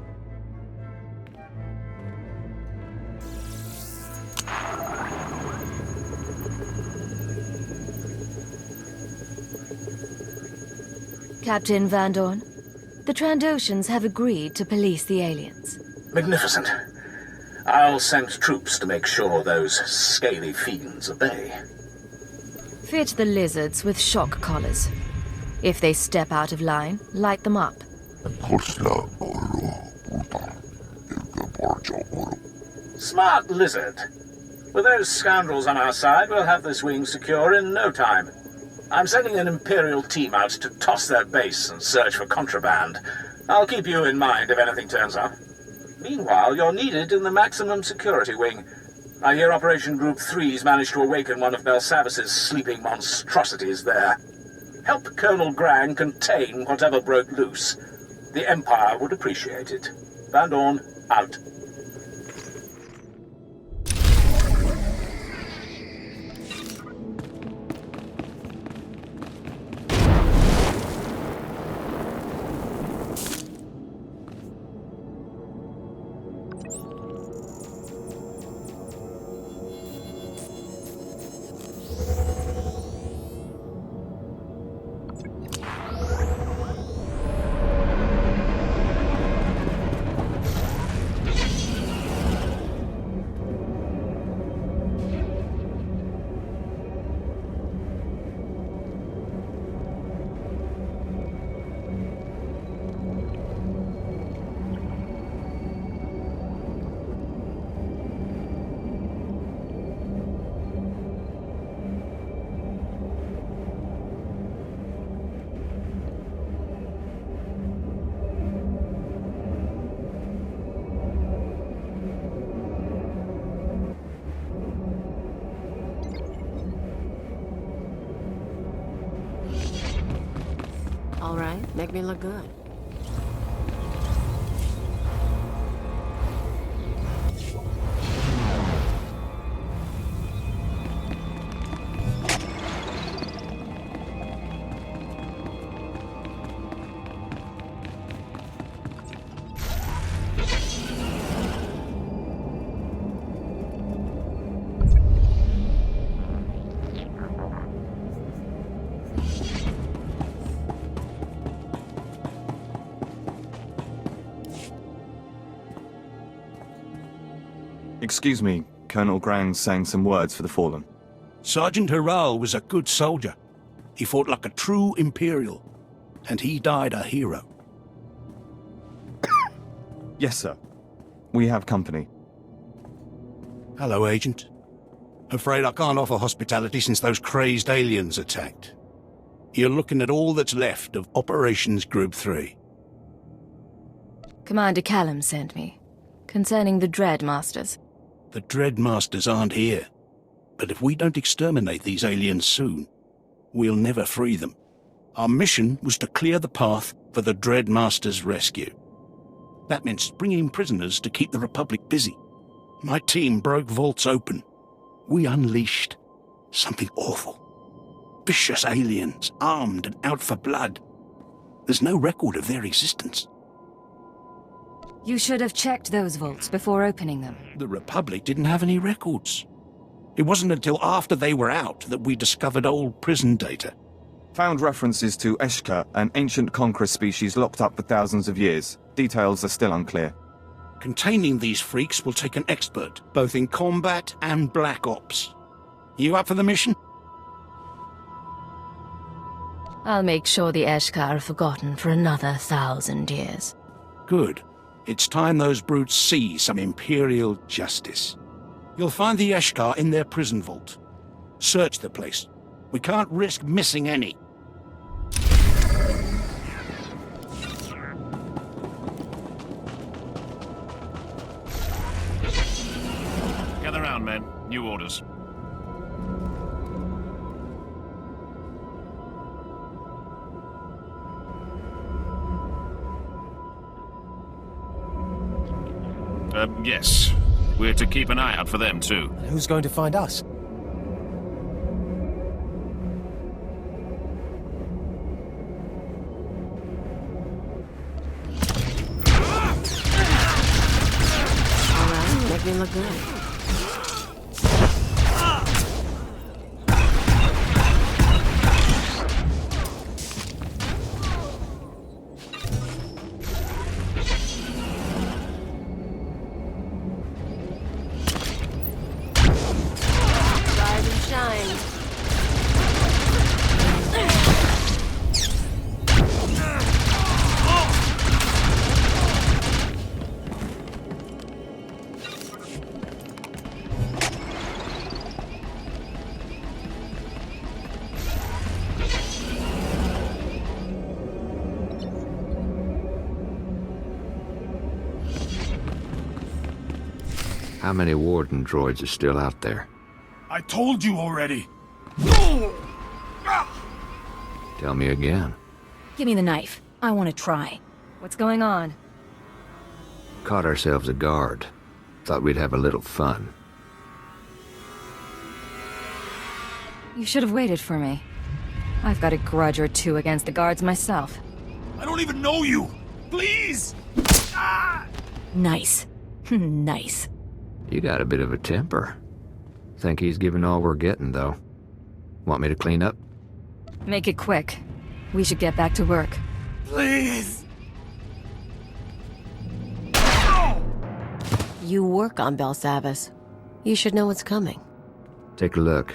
Captain Van Dorn, the Trandoshans have agreed to police the aliens. Magnificent. I'll send troops to make sure those scaly fiends obey. Fit the lizards with shock collars. If they step out of line, light them up. Smart lizard. With those scoundrels on our side, we'll have this wing secure in no time. I'm sending an Imperial team out to toss their base and search for contraband. I'll keep you in mind if anything turns up. Meanwhile, you're needed in the maximum security wing. I hear Operation Group 3's managed to awaken one of Belsavis's sleeping monstrosities there. Help Colonel Grang contain whatever broke loose. The Empire would appreciate it. Van Dorn, out. All right, make me look good. Excuse me, Colonel Grang's saying some words for the fallen. Sergeant Harral was a good soldier. He fought like a true Imperial, and he died a hero. Yes, sir. We have company. Hello, Agent. Afraid I can't offer hospitality since those crazed aliens attacked. You're looking at all that's left of Operations Group 3. Commander Callum sent me, concerning the Dread Masters. The Dread Masters aren't here. But if we don't exterminate these aliens soon, we'll never free them. Our mission was to clear the path for the Dread Masters' rescue. That meant springing prisoners to keep the Republic busy. My team broke vaults open. We unleashed something awful. Vicious aliens, armed and out for blood. There's no record of their existence. You should have checked those vaults before opening them. The Republic didn't have any records. It wasn't until after they were out that we discovered old prison data. Found references to Eshka, an ancient conqueror species locked up for thousands of years. Details are still unclear. Containing these freaks will take an expert, both in combat and black ops. You up for the mission? I'll make sure the Eshka are forgotten for another 1,000 years. Good. It's time those brutes see some Imperial justice. You'll find the Eshka in their prison vault. Search the place. We can't risk missing any. Gather round, men. New orders. Yes. We're to keep an eye out for them, too. Who's going to find us? Alright, make me look good. How many warden droids are still out there? I told you already. Tell me again. Give me the knife. I want to try. What's going on? Caught ourselves a guard. Thought we'd have a little fun. You should have waited for me. I've got a grudge or two against the guards myself. I don't even know you. Please! Nice. Nice. You got a bit of a temper. Think he's giving all we're getting, though. Want me to clean up? Make it quick. We should get back to work. Please! You work on Belsavis. You should know what's coming. Take a look.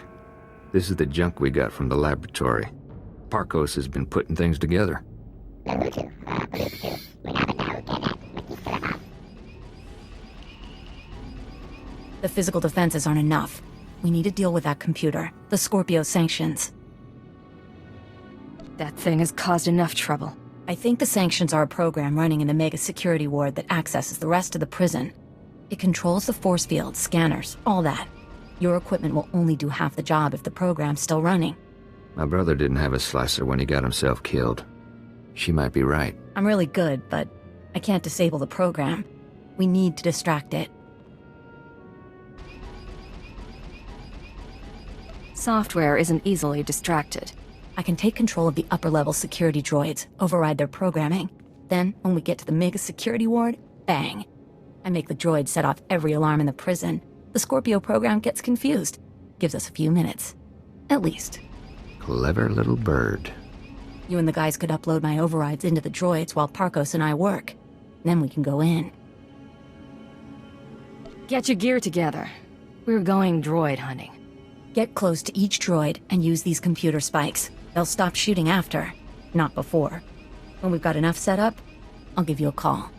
This is the junk we got from the laboratory. Parkos has been putting things together. The physical defenses aren't enough. We need to deal with that computer, the Scorpio sanctions. That thing has caused enough trouble. I think the sanctions are a program running in the mega security ward that accesses the rest of the prison. It controls the force field, scanners, all that. Your equipment will only do half the job if the program's still running. My brother didn't have a slicer when he got himself killed. She might be right. I'm really good, but I can't disable the program. We need to distract it. Software isn't easily distracted. I can take control of the upper-level security droids, override their programming. Then, when we get to the mega security ward, bang. I make the droids set off every alarm in the prison. The Scorpio program gets confused. Gives us a few minutes. At least. Clever little bird. You and the guys could upload my overrides into the droids while Parkos and I work. Then we can go in. Get your gear together. We're going droid hunting. Get close to each droid and use these computer spikes. They'll stop shooting after, not before. When we've got enough set up, I'll give you a call.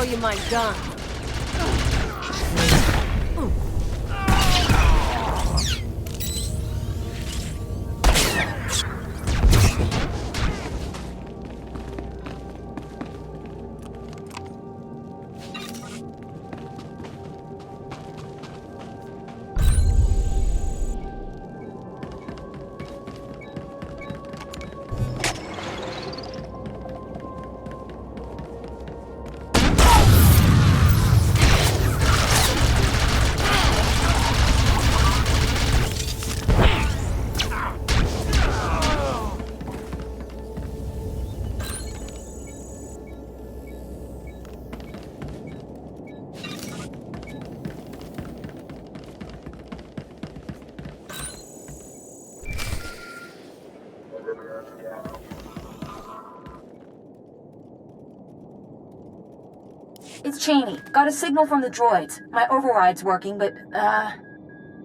show you my gun. It's Cheney. Got a signal from the droids. My override's working, but,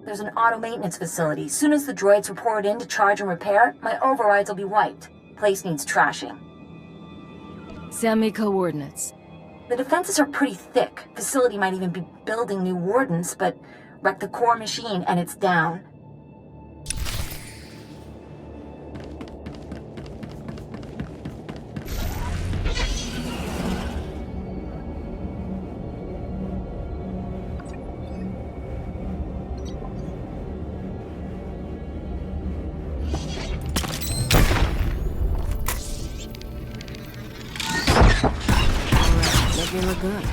there's an auto-maintenance facility. Soon as the droids report in to charge and repair, my overrides will be wiped. Place needs trashing. Send me coordinates. The defenses are pretty thick. Facility might even be building new wardens, but wreck the core machine and it's down. Make me look good.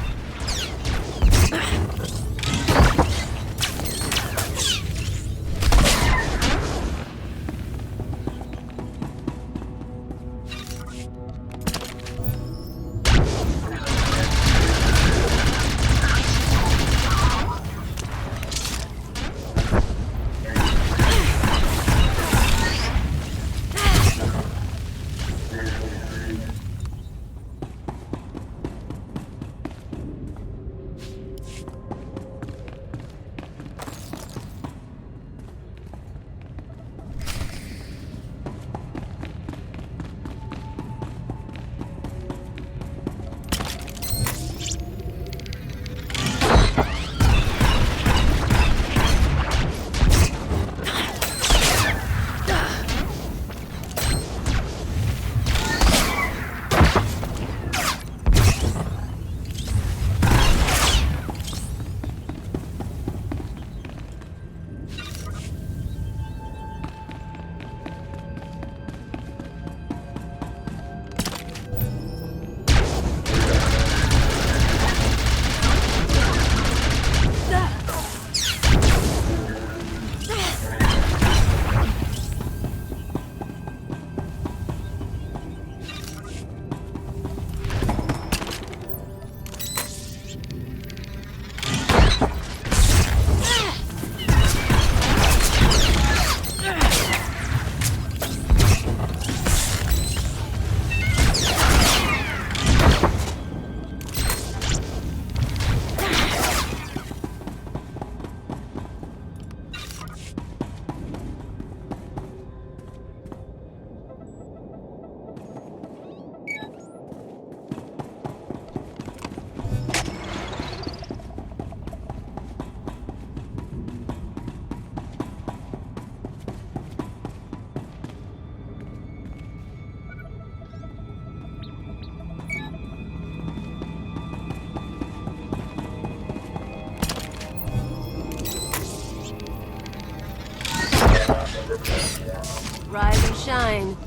Rise and shine.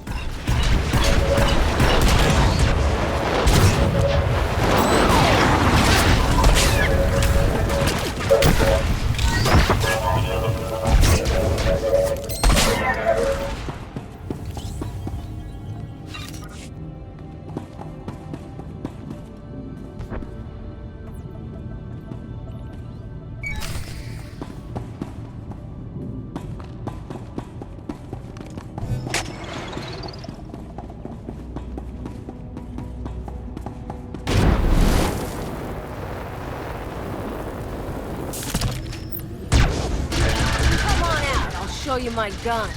Show you my gun.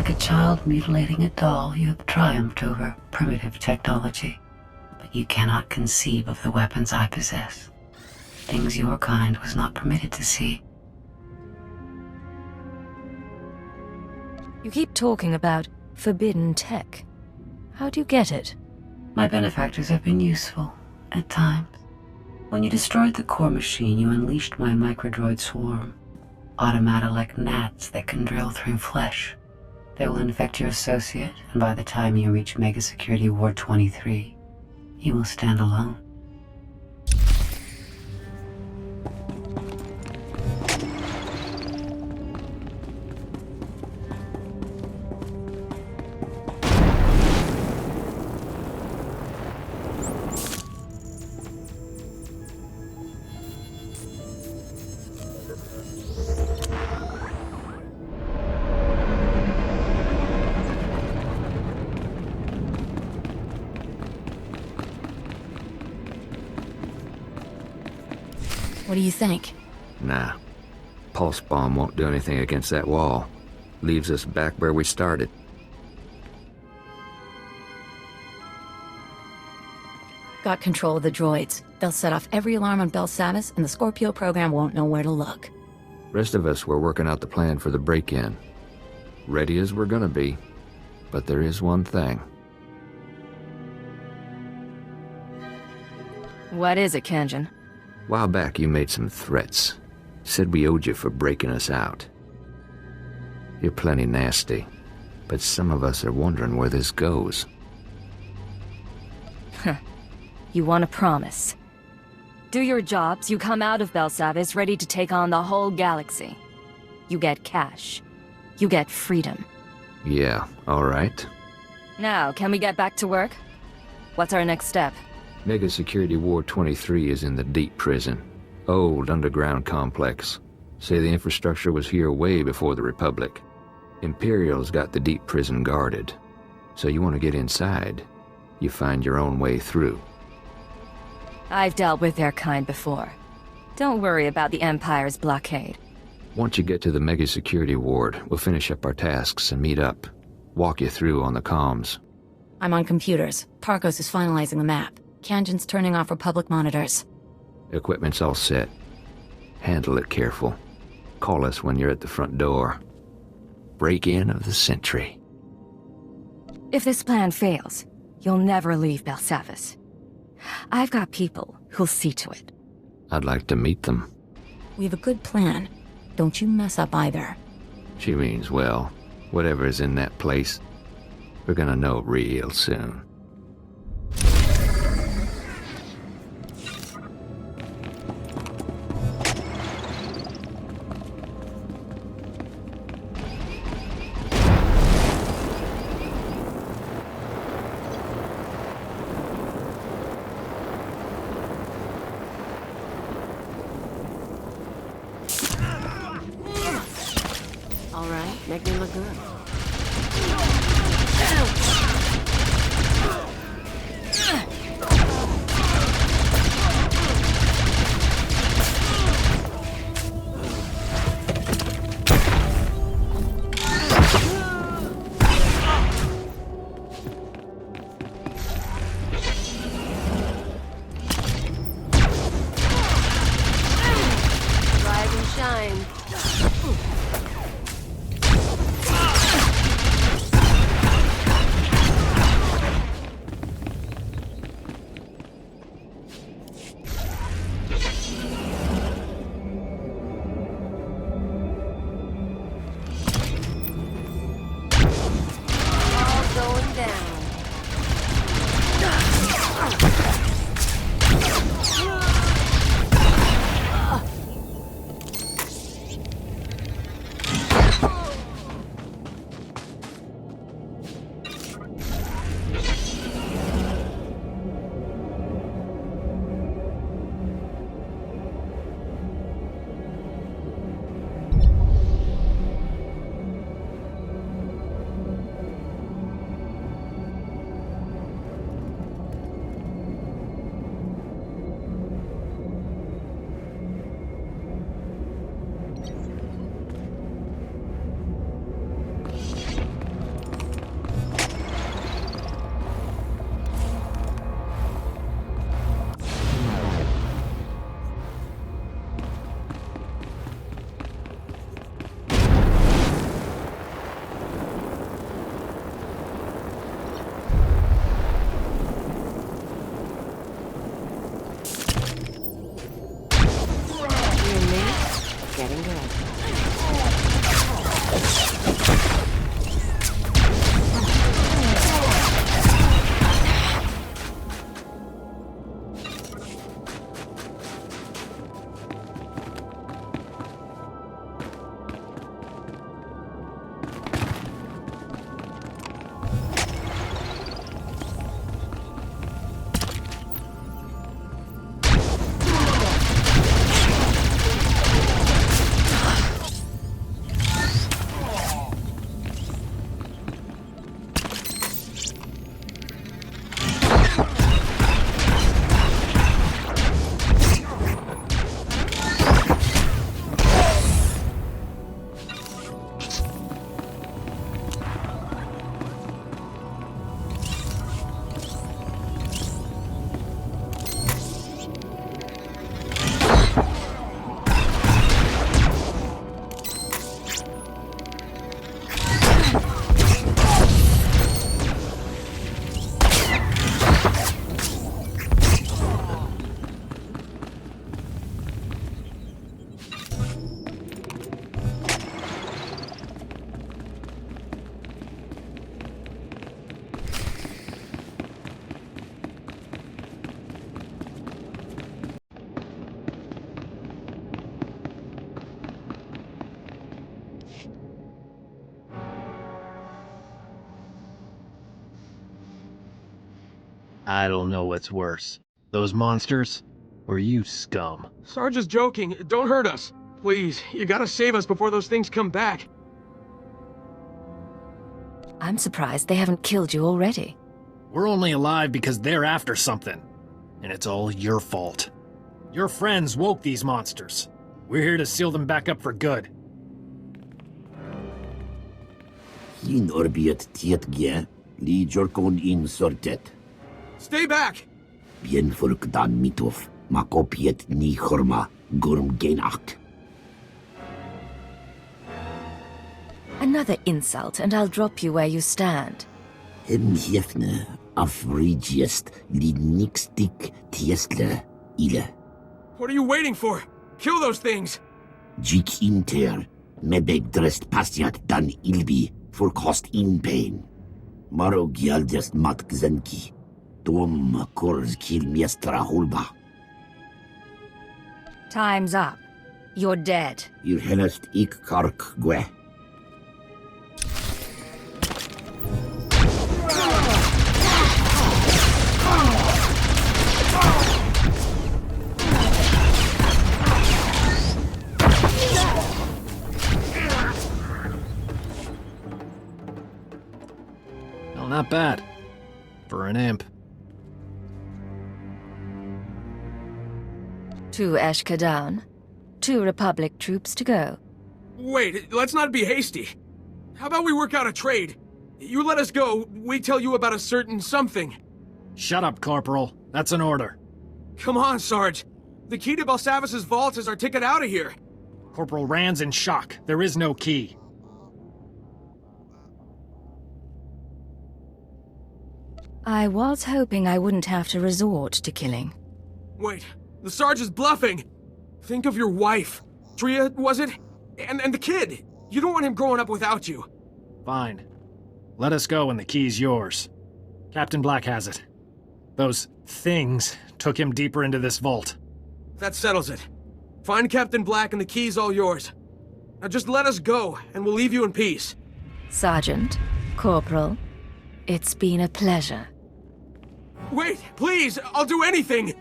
Like a child mutilating a doll, you have triumphed over primitive technology. But you cannot conceive of the weapons I possess. Things your kind was not permitted to see. You keep talking about forbidden tech. How do you get it? My benefactors have been useful, at times. When you destroyed the core machine, you unleashed my microdroid swarm. Automata like gnats that can drill through flesh. They will infect your associate, and by the time you reach Mega Security Ward 23, you will stand alone. What do you think? Nah. Pulse bomb won't do anything against that wall. Leaves us back where we started. Got control of the droids. They'll set off every alarm on Belsavis, and the Scorpio program won't know where to look. Rest of us were working out the plan for the break-in. Ready as we're gonna be. But there is one thing. What is it, Kanjin? While back, you made some threats. Said we owed you for breaking us out. You're plenty nasty, but some of us are wondering where this goes. You want a promise. Do your jobs, you come out of Belsavis ready to take on the whole galaxy. You get cash. You get freedom. Yeah, all right. Now, can we get back to work? What's our next step? Mega Security Ward 23 is in the deep prison. Old underground complex. Say the infrastructure was here way before the Republic. Imperial's got the deep prison guarded. So you want to get inside, you find your own way through. I've dealt with their kind before. Don't worry about the Empire's blockade. Once you get to the Mega Security Ward, we'll finish up our tasks and meet up. Walk you through on the comms. I'm on computers. Tarkos is finalizing the map. Kanjin's turning off Republic monitors. Equipment's all set. Handle it careful. Call us when you're at the front door. Break-in of the century. If this plan fails, you'll never leave Belsavis. I've got people who'll see to it. I'd like to meet them. We have a good plan. Don't you mess up either. She means well. Whatever's in that place, we're gonna know real soon. Make me look good. Rise and shine. I don't know what's worse. Those monsters, or you scum. Sarge is joking. Don't hurt us. Please, you gotta save us before those things come back. I'm surprised they haven't killed you already. We're only alive because they're after something. And it's all your fault. Your friends woke these monsters. We're here to seal them back up for good. Hin orbiet tietgie, li jorkon insortet. Stay back! Bien furkdan mitov, makopiet ni horma, gurm genach. Another insult, and I'll drop you where you stand. Hem jefne, afrigiest, li nixtik tiestle, ile. What are you waiting for? Kill those things! Jik inter, mebeg drest pasiat dan ilbi, for cost in pain. Maro gialdest mat gzenki, dom kors kil miestra hulba. Time's up. You're dead. Ir helest ik kark gue. Well, not bad. For an imp. 2 Eshka down. 2 Republic troops to go. Wait, let's not be hasty. How about we work out a trade? You let us go, we tell you about a certain something. Shut up, Corporal. That's an order. Come on, Sarge. The key to Belsavis' vault is our ticket out of here. Corporal Rand's in shock. There is no key. I was hoping I wouldn't have to resort to killing. Wait, the Sarge is bluffing. Think of your wife. Tria, was it? And the kid. You don't want him growing up without you. Fine. Let us go and the key's yours. Captain Black has it. Those things took him deeper into this vault. That settles it. Find Captain Black and the key's all yours. Now just let us go, and we'll leave you in peace. Sergeant, Corporal, it's been a pleasure. Wait, please! I'll do anything!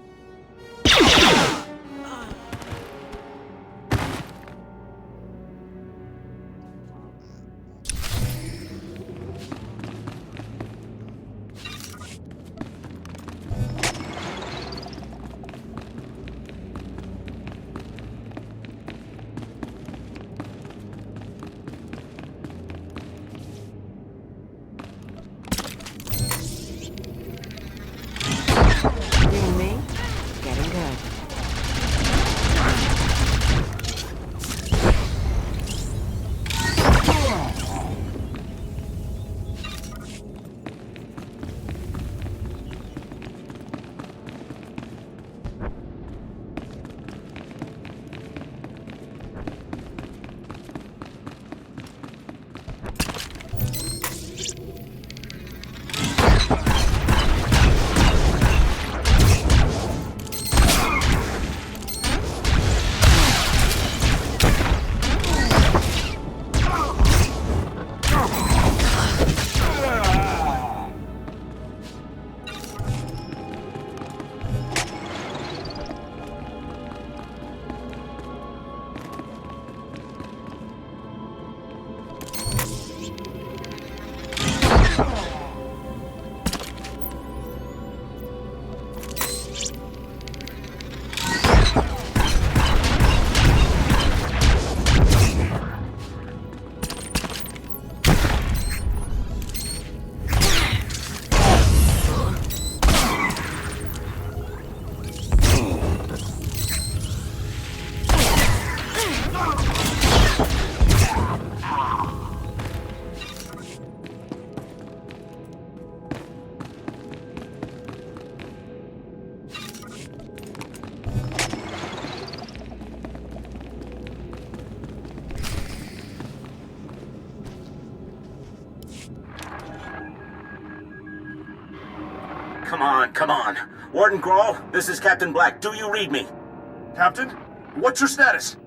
Come on. Warden Grawl, this is Captain Black. Do you read me? Captain? What's your status?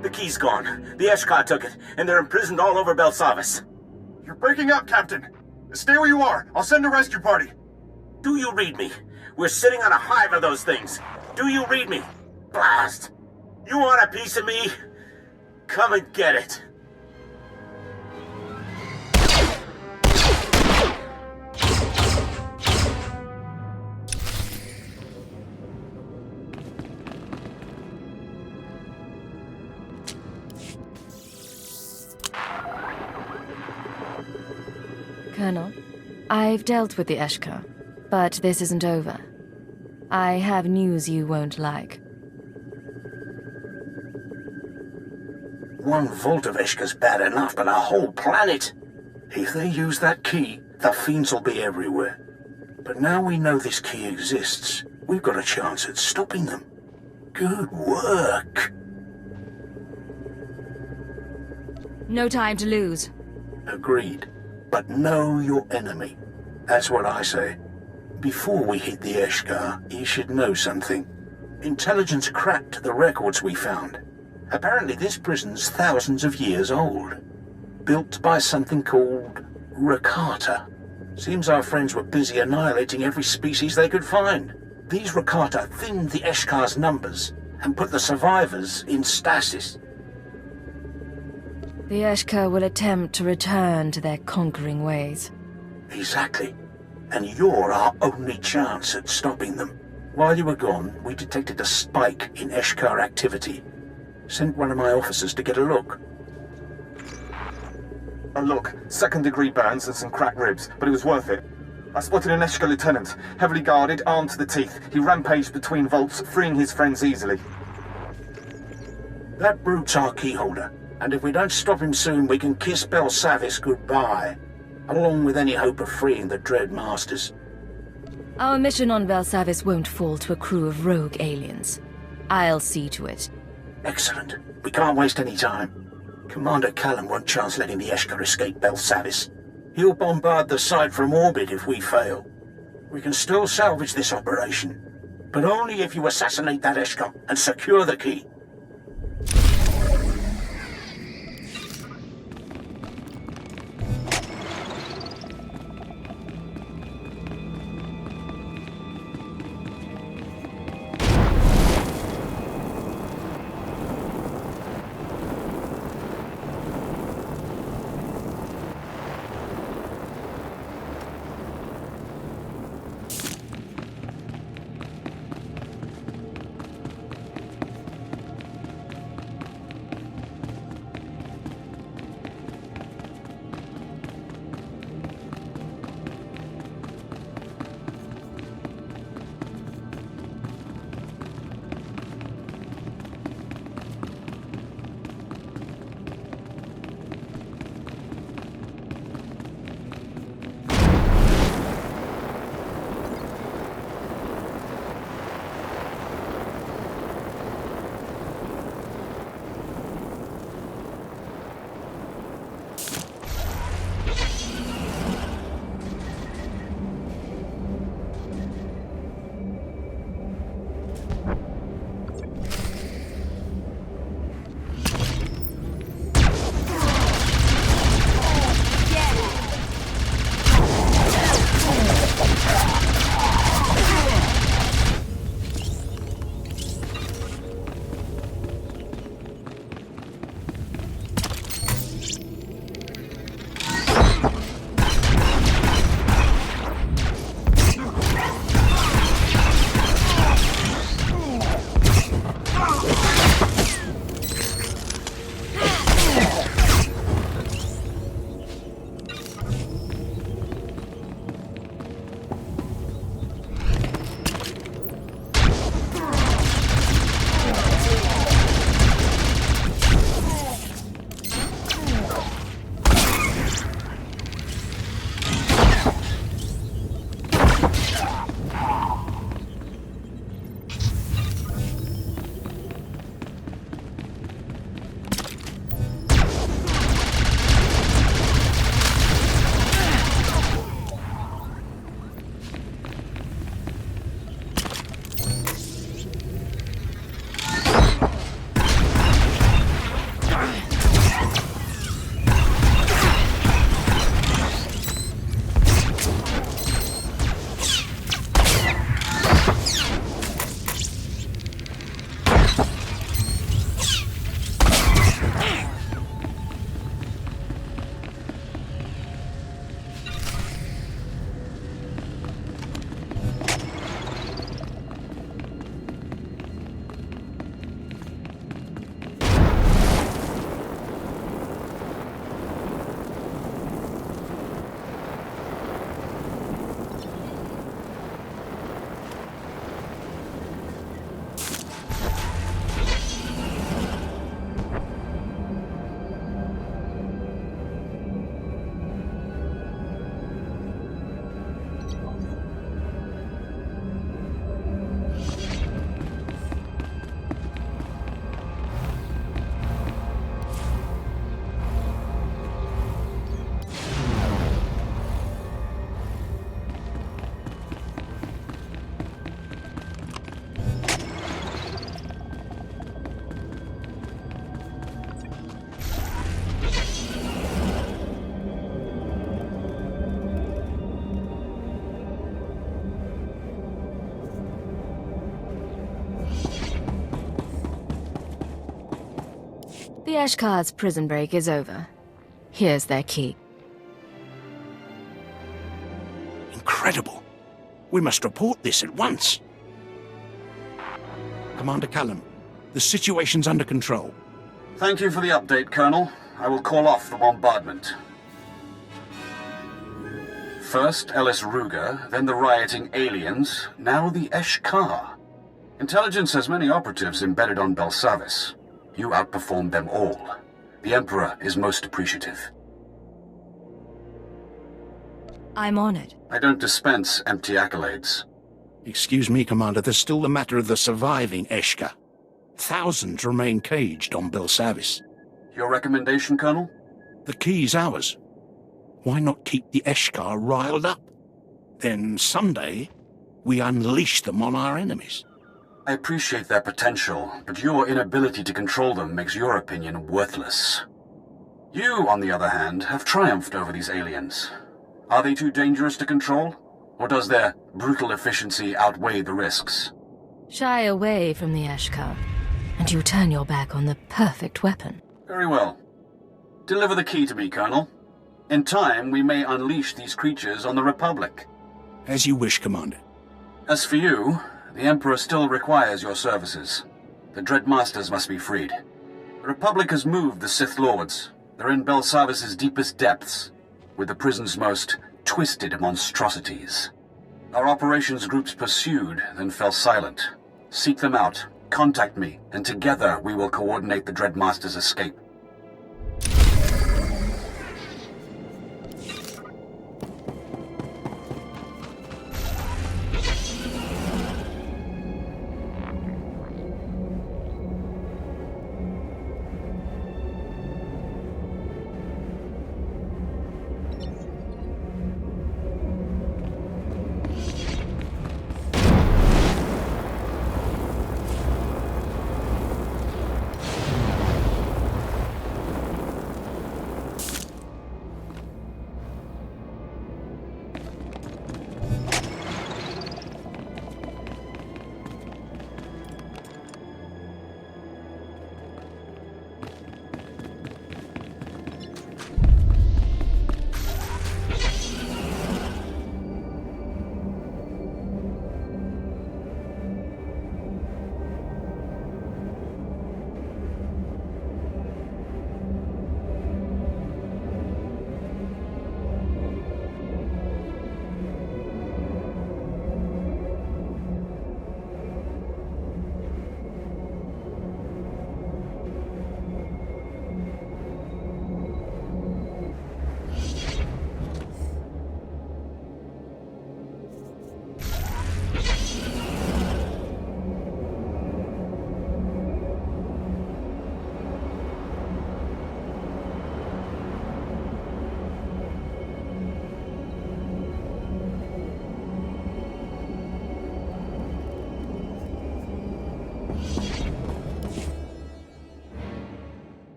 The key's gone. The Eshka took it, and they're imprisoned all over Belsavis. You're breaking up, Captain. Stay where you are. I'll send a rescue party. Do you read me? We're sitting on a hive of those things. Do you read me? Blast! You want a piece of me? Come and get it. Colonel, I've dealt with the Eshka, but this isn't over. I have news you won't like. One volt of Eshka's bad enough, but a whole planet! If they use that key, the fiends will be everywhere. But now we know this key exists, we've got a chance at stopping them. Good work! No time to lose. Agreed. But know your enemy. That's what I say. Before we hit the Eshkar, you should know something. Intelligence cracked the records we found. Apparently this prison's thousands of years old. Built by something called Rakata. Seems our friends were busy annihilating every species they could find. These Rakata thinned the Eshkar's numbers and put the survivors in stasis. The Eshka will attempt to return to their conquering ways. Exactly. And you're our only chance at stopping them. While you were gone, we detected a spike in Eshkar activity. Sent one of my officers to get a look. A look, second-degree burns and some cracked ribs, but it was worth it. I spotted an Eshka lieutenant, heavily guarded, armed to the teeth. He rampaged between vaults, freeing his friends easily. That brute's our keyholder. And if we don't stop him soon, we can kiss Belsavis goodbye, along with any hope of freeing the Dread Masters. Our mission on Belsavis won't fall to a crew of rogue aliens. I'll see to it. Excellent. We can't waste any time. Commander Callum won't chance letting the Eshkar escape Belsavis. He'll bombard the site from orbit if we fail. We can still salvage this operation, but only if you assassinate that Eshkar and secure the key. The Eshkar's prison break is over. Here's their key. Incredible. We must report this at once. Commander Callum, the situation's under control. Thank you for the update, Colonel. I will call off the bombardment. First Ellis Ruger, then the rioting aliens, now the Eshkar. Intelligence has many operatives embedded on Belsavis. You outperformed them all. The Emperor is most appreciative. I'm honored. I don't dispense empty accolades. Excuse me, Commander, there's still the matter of the surviving Eshka. Thousands remain caged on Belsavis. Your recommendation, Colonel? The key's ours. Why not keep the Eshkar riled up? Then someday, we unleash them on our enemies. I appreciate their potential, but your inability to control them makes your opinion worthless. You, on the other hand, have triumphed over these aliens. Are they too dangerous to control? Or does their brutal efficiency outweigh the risks? Shy away from the Eshkar, and you turn your back on the perfect weapon. Very well. Deliver the key to me, Colonel. In time, we may unleash these creatures on the Republic. As you wish, Commander. As for you, the Emperor still requires your services. The Dread Masters must be freed. The Republic has moved the Sith Lords. They're in Belsavis' deepest depths, with the prison's most twisted monstrosities. Our operations groups pursued, then fell silent. Seek them out, contact me, and together we will coordinate the Dread Masters' escape.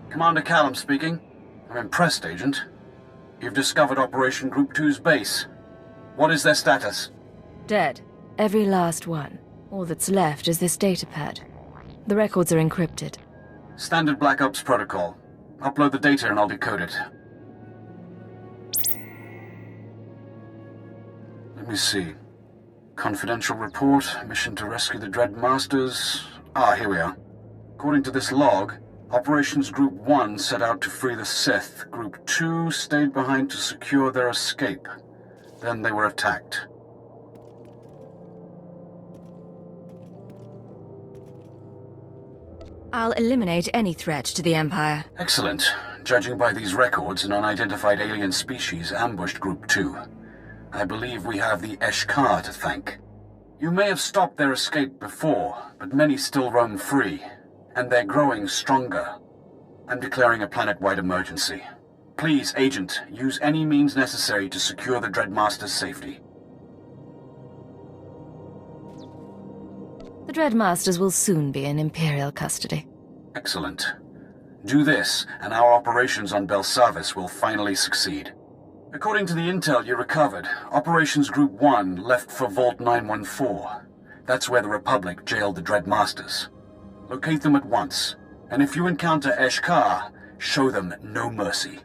Commander Callum speaking. I'm impressed, Agent. You've discovered Operation Group 2's base. What is their status? Dead. Every last one. All that's left is this datapad. The records are encrypted. Standard Black Ops protocol. Upload the data and I'll decode it. Let me see. Confidential report, mission to rescue the Dread Masters. Here we are. According to this log, Operations Group 1 set out to free the Sith. Group 2 stayed behind to secure their escape. Then they were attacked. I'll eliminate any threat to the Empire. Excellent. Judging by these records, an unidentified alien species ambushed Group 2. I believe we have the Eshkar to thank. You may have stopped their escape before, but many still roam free, and they're growing stronger. I'm declaring a planet-wide emergency. Please, Agent, use any means necessary to secure the Dread Master's safety. The Dreadmasters will soon be in Imperial custody. Excellent. Do this, and our operations on Belsavis will finally succeed. According to the intel you recovered, Operations Group 1 left for Vault 914. That's where the Republic jailed the Dreadmasters. Locate them at once, and if you encounter Eshkar, show them no mercy.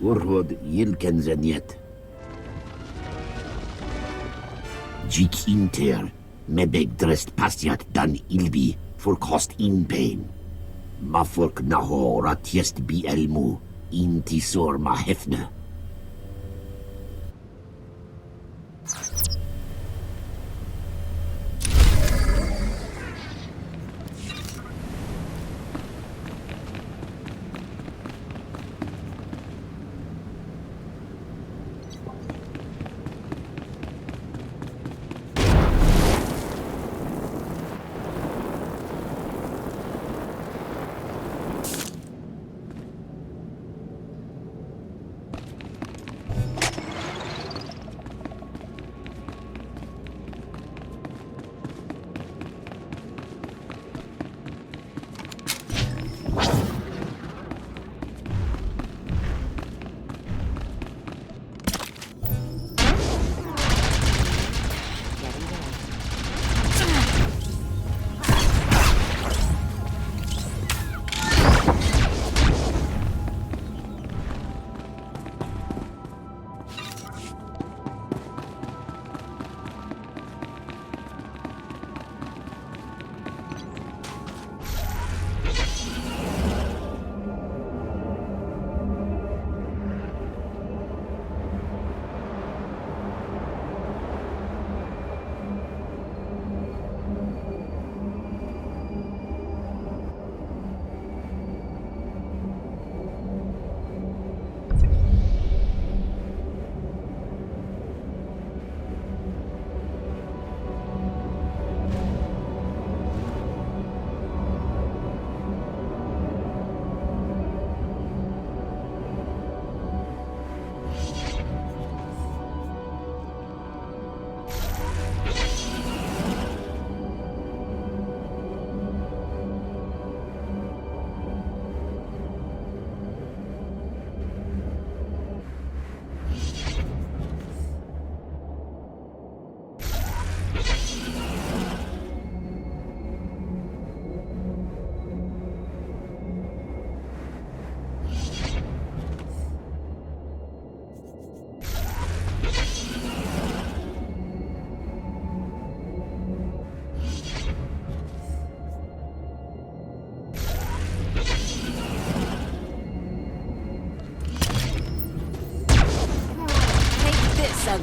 Urhod yilken zaniet. Jik inter, mebeg drest pasiat dan ilbi, for cost in pain. Mafurk naho ratiest bi elmu, intisor ma hefne.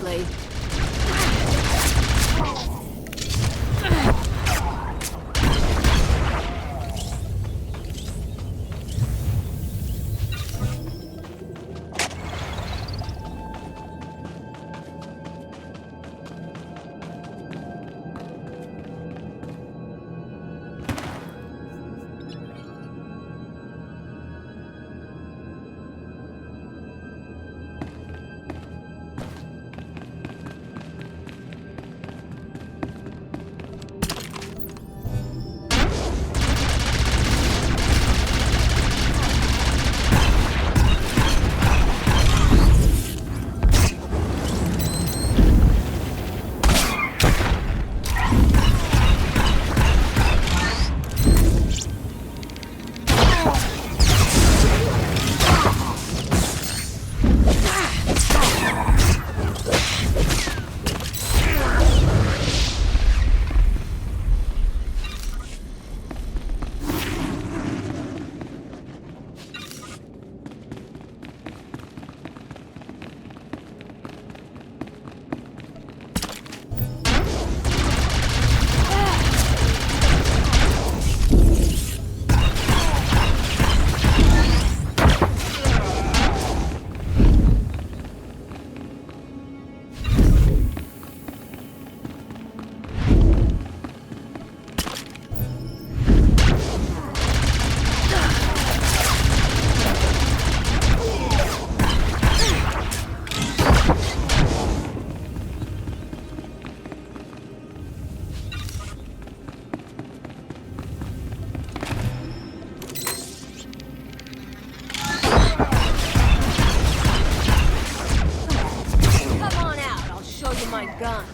badly. Gun.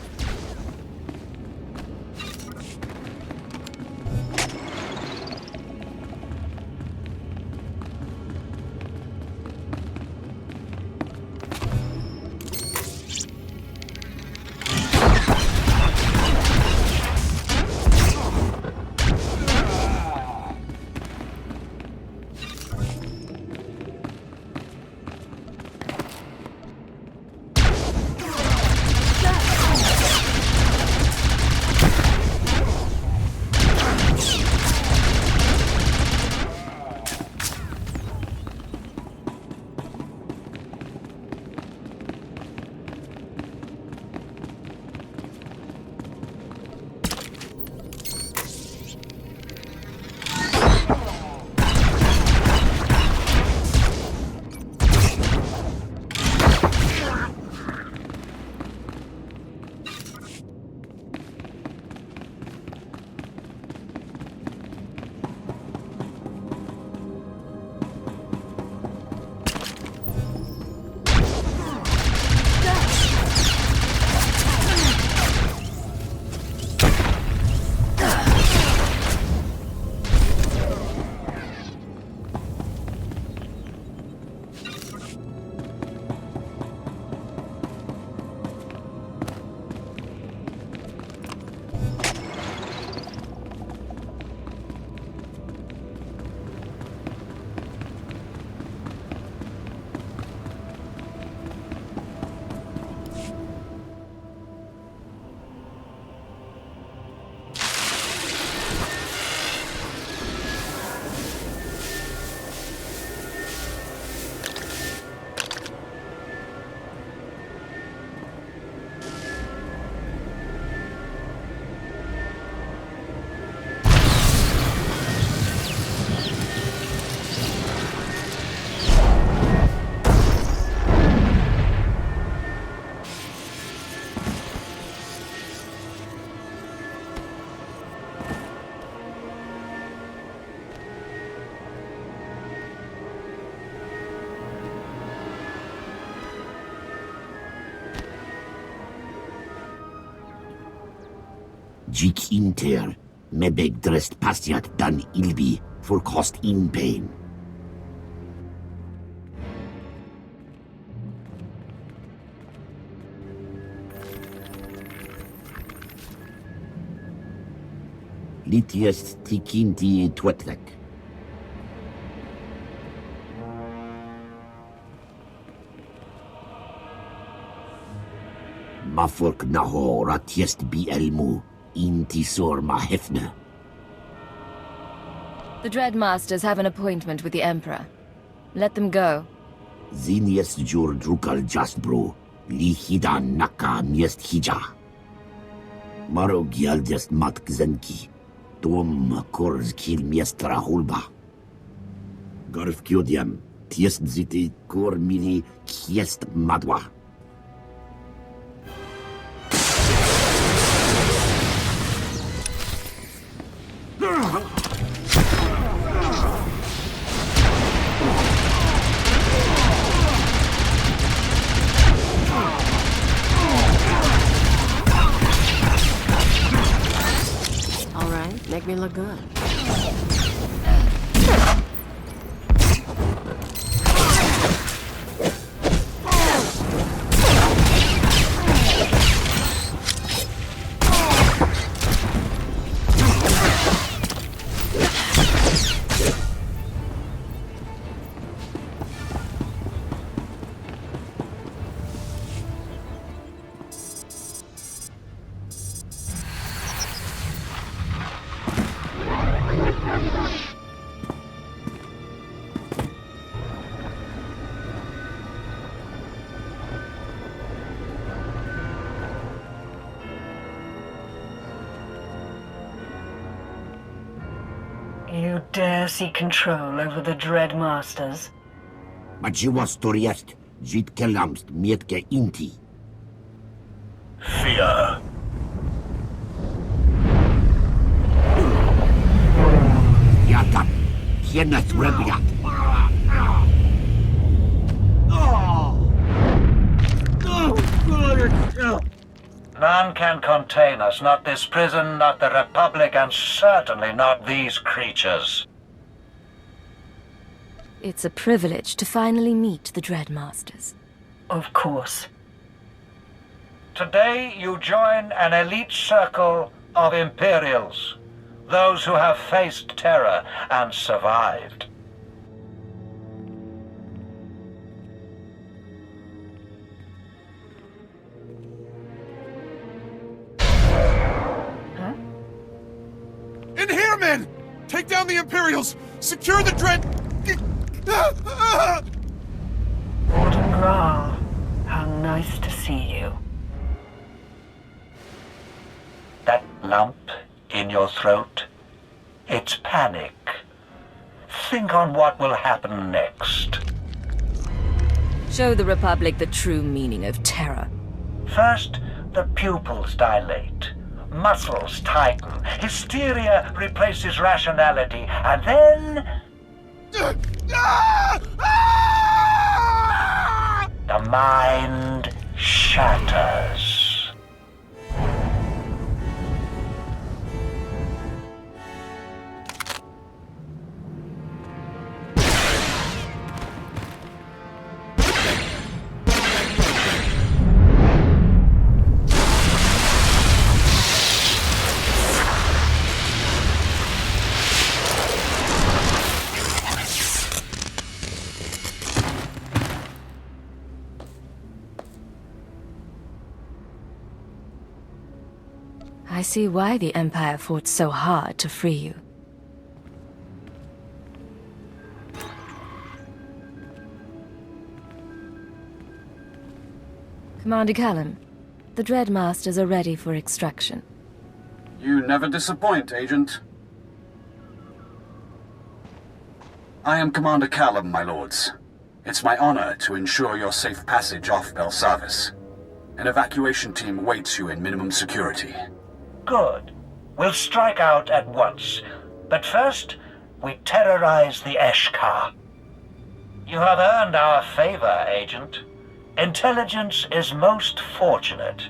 Jik inter, mebeg drest pasiat dan ilbi, for cost in pain. Litiest tikinti twetlek. Mafurk naho ratiest bi elmu, intisor ma hefne. The Dreadmasters have an appointment with the Emperor. Let them go. Zinies jur drukal jasbro, li hidan naka miest hija. Maro gialdest mat gzenki, tom korz kil miestra hulba. Garf kyodiam, tiest ziti kor mili kiest madwa. Make me look good. You dare seek control over the Dreadmasters? Majiwa storiest, jit kelamst mietke inti. Fear. Yatat, hieneth rebiat. None can contain us, not this prison, not the Republic, and certainly not these creatures. It's a privilege to finally meet the Dreadmasters. Of course. Today you join an elite circle of Imperials, those who have faced terror and survived. In here, men! Take down the Imperials! Secure the Dread... Warden Graal, how nice to see you. That lump in your throat, it's panic. Think on what will happen next. Show the Republic the true meaning of terror. First, the pupils dilate. Muscles tighten, hysteria replaces rationality, and then... the mind shatters. I see why the Empire fought so hard to free you. Commander Callum, the Dreadmasters are ready for extraction. You never disappoint, Agent. I am Commander Callum, my lords. It's my honor to ensure your safe passage off Belsavis. An evacuation team awaits you in minimum security. Good. We'll strike out at once. But first, we terrorize the Eshkar. You have earned our favor, Agent. Intelligence is most fortunate.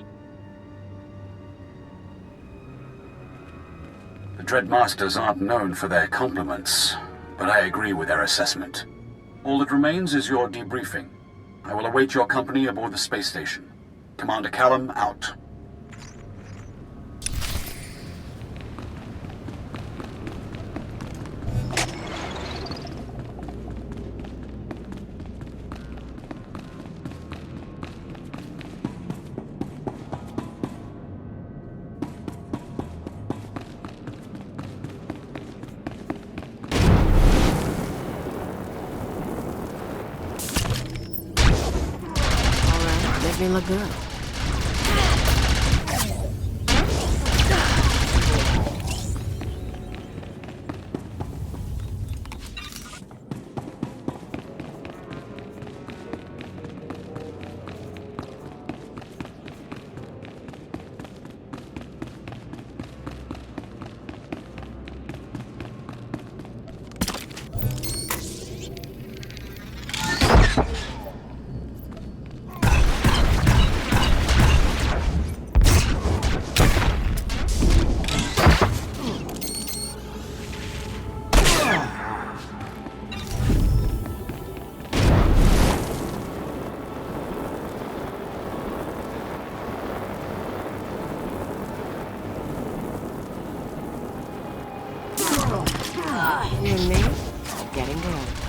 The Dreadmasters aren't known for their compliments, but I agree with their assessment. All that remains is your debriefing. I will await your company aboard the space station. Commander Callum, out. me look good. You and me, getting good.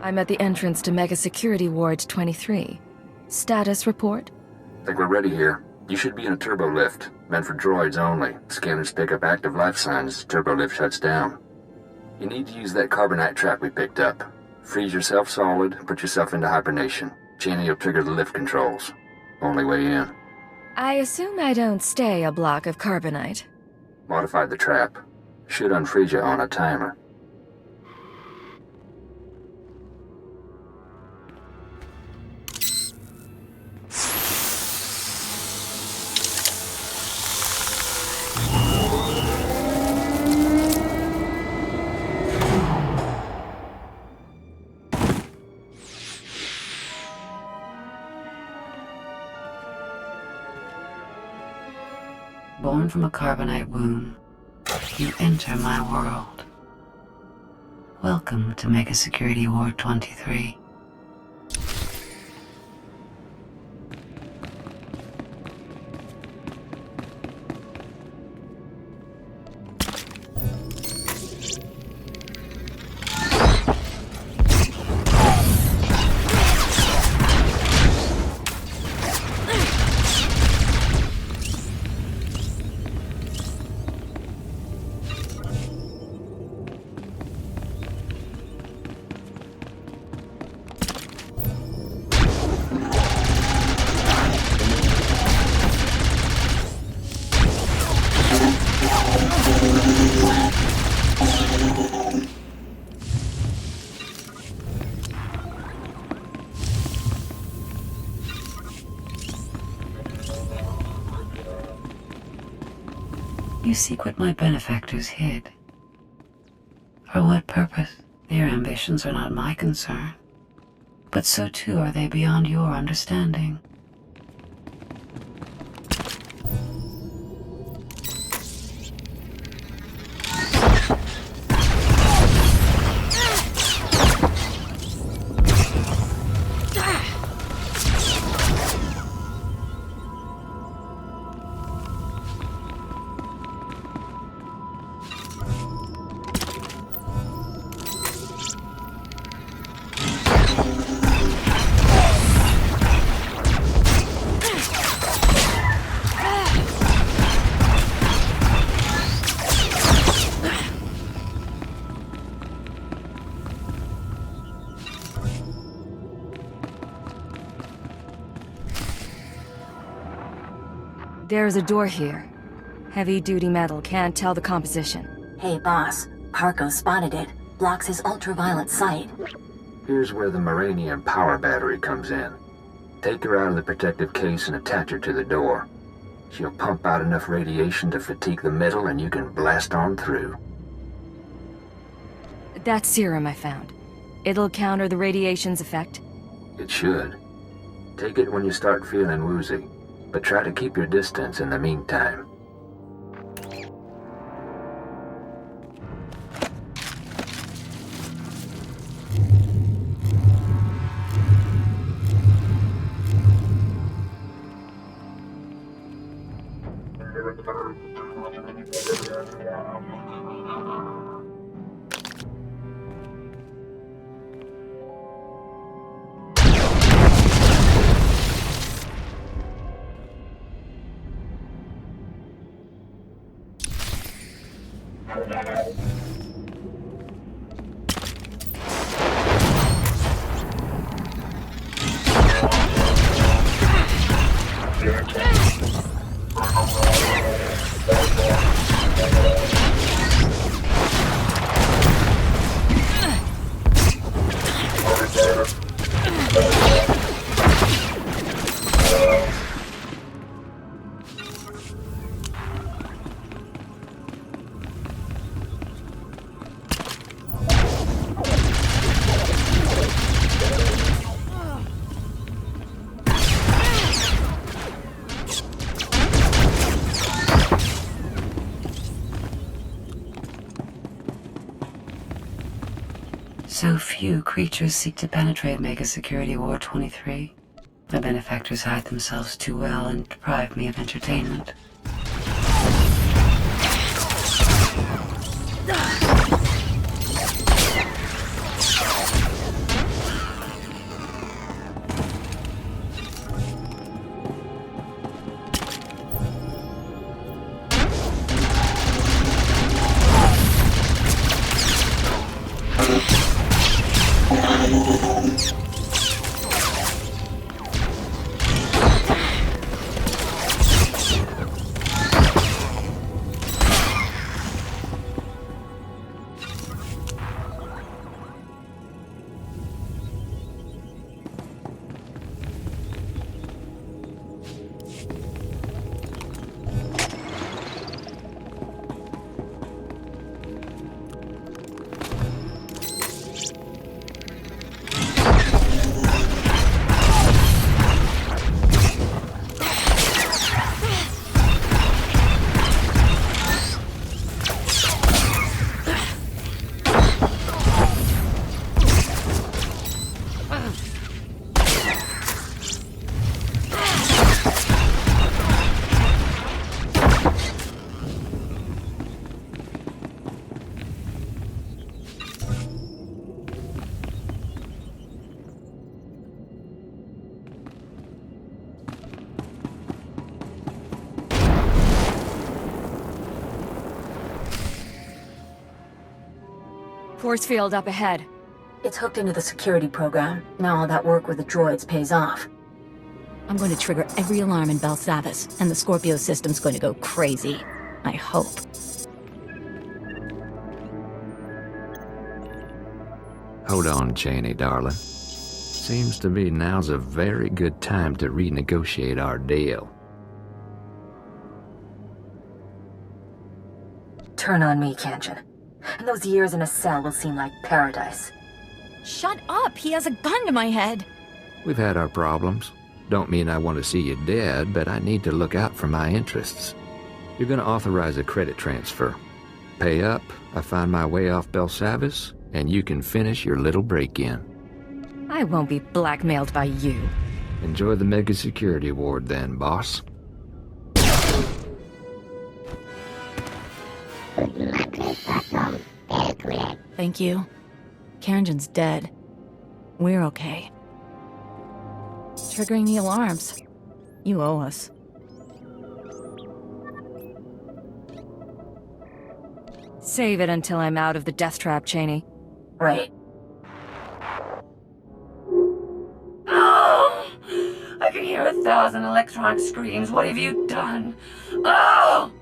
I'm at the entrance to Mega Security Ward 23. Status report? I think we're ready here. You should be in a turbo lift. Meant for droids only. Scanners pick up active life signs. Turbo lift shuts down. You need to use that carbonite trap we picked up. Freeze yourself solid, put yourself into hibernation. Channing will trigger the lift controls. Only way in. I assume I don't stay a block of carbonite. Modified the trap. Should unfreeze you on a timer. Born from a carbonite womb, you enter my world. Welcome to Mega Security Ward 23. You seek what my benefactors hid. For what purpose? Their ambitions are not my concern. But so too are they beyond your understanding. There's a door here. Heavy-duty metal, can't tell the composition. Hey, boss. Parko spotted it. Blocks his ultraviolet sight. Here's where the Moranium power battery comes in. Take her out of the protective case and attach her to the door. She'll pump out enough radiation to fatigue the metal and you can blast on through. That serum I found. It'll counter the radiation's effect? It should. Take it when you start feeling woozy, but try to keep your distance in the meantime. So few creatures seek to penetrate Mega Security Ward 23. My benefactors hide themselves too well and deprive me of entertainment. Force field up ahead. It's hooked into the security program. Now all that work with the droids pays off. I'm going to trigger every alarm in Belsavis, and the Scorpio system's going to go crazy. I hope. Hold on, Cheney, darling. Seems to me now's a very good time to renegotiate our deal. Turn on me, Kanjan. And those years in a cell will seem like paradise. Shut up! He has a gun to my head! We've had our problems. Don't mean I want to see you dead, but I need to look out for my interests. You're going to authorize a credit transfer. Pay up, I find my way off Belsavis, and you can finish your little break-in. I won't be blackmailed by you. Enjoy the mega security ward then, boss. Thank you. Karenjan's dead. We're okay. Triggering the alarms. You owe us. Save it until I'm out of the death trap, Cheney. Right. Oh! I can hear 1,000 electronic screams. What have you done? Oh!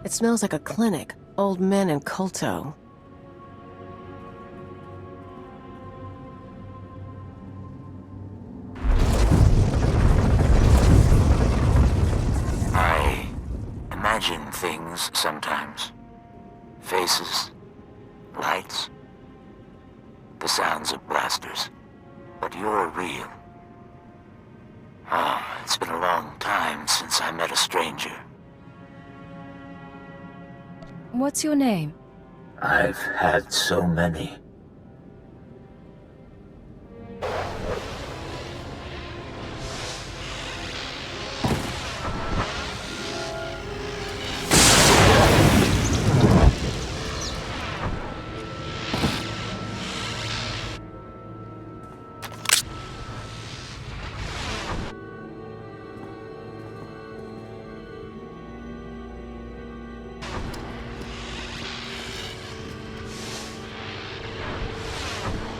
It smells like a clinic. Old men and Kolto. I imagine things sometimes. Faces, lights, the sounds of blasters. But you're real. Ah, it's been a long time since I met a stranger. What's your name? I've had so many.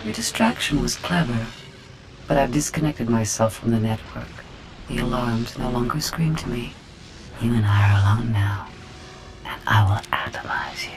Your distraction was clever, but I've disconnected myself from the network. The alarms no longer scream to me. You and I are alone now, and I will atomize you.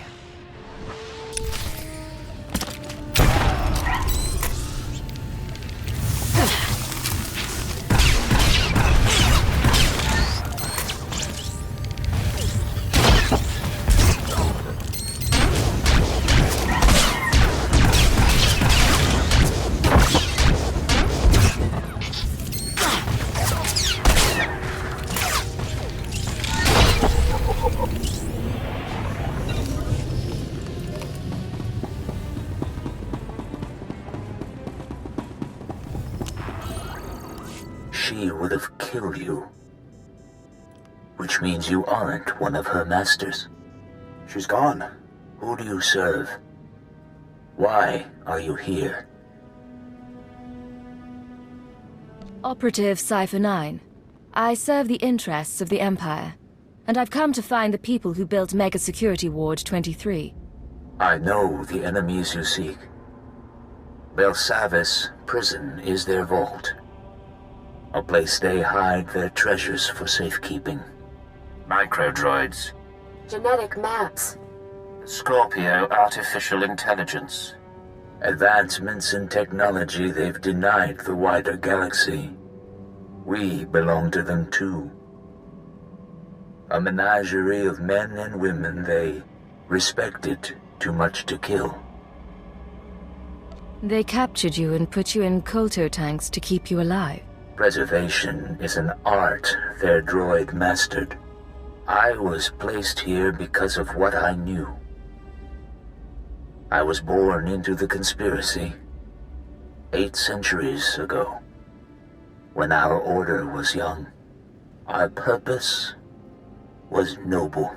She would have killed you. Which means you aren't one of her masters. She's gone. Who do you serve? Why are you here? Operative Cypher 9. I serve the interests of the Empire, and I've come to find the people who built Mega Security Ward 23. I know the enemies you seek. Belsavis prison is their vault. A place they hide their treasures for safekeeping. Microdroids. Genetic maps. Scorpio artificial intelligence. Advancements in technology they've denied the wider galaxy. We belong to them too. A menagerie of men and women they respected too much to kill. They captured you and put you in Kolto tanks to keep you alive. Preservation is an art their droid mastered. I was placed here because of what I knew. I was born into the conspiracy 8 centuries ago, when our order was young. Our purpose was noble.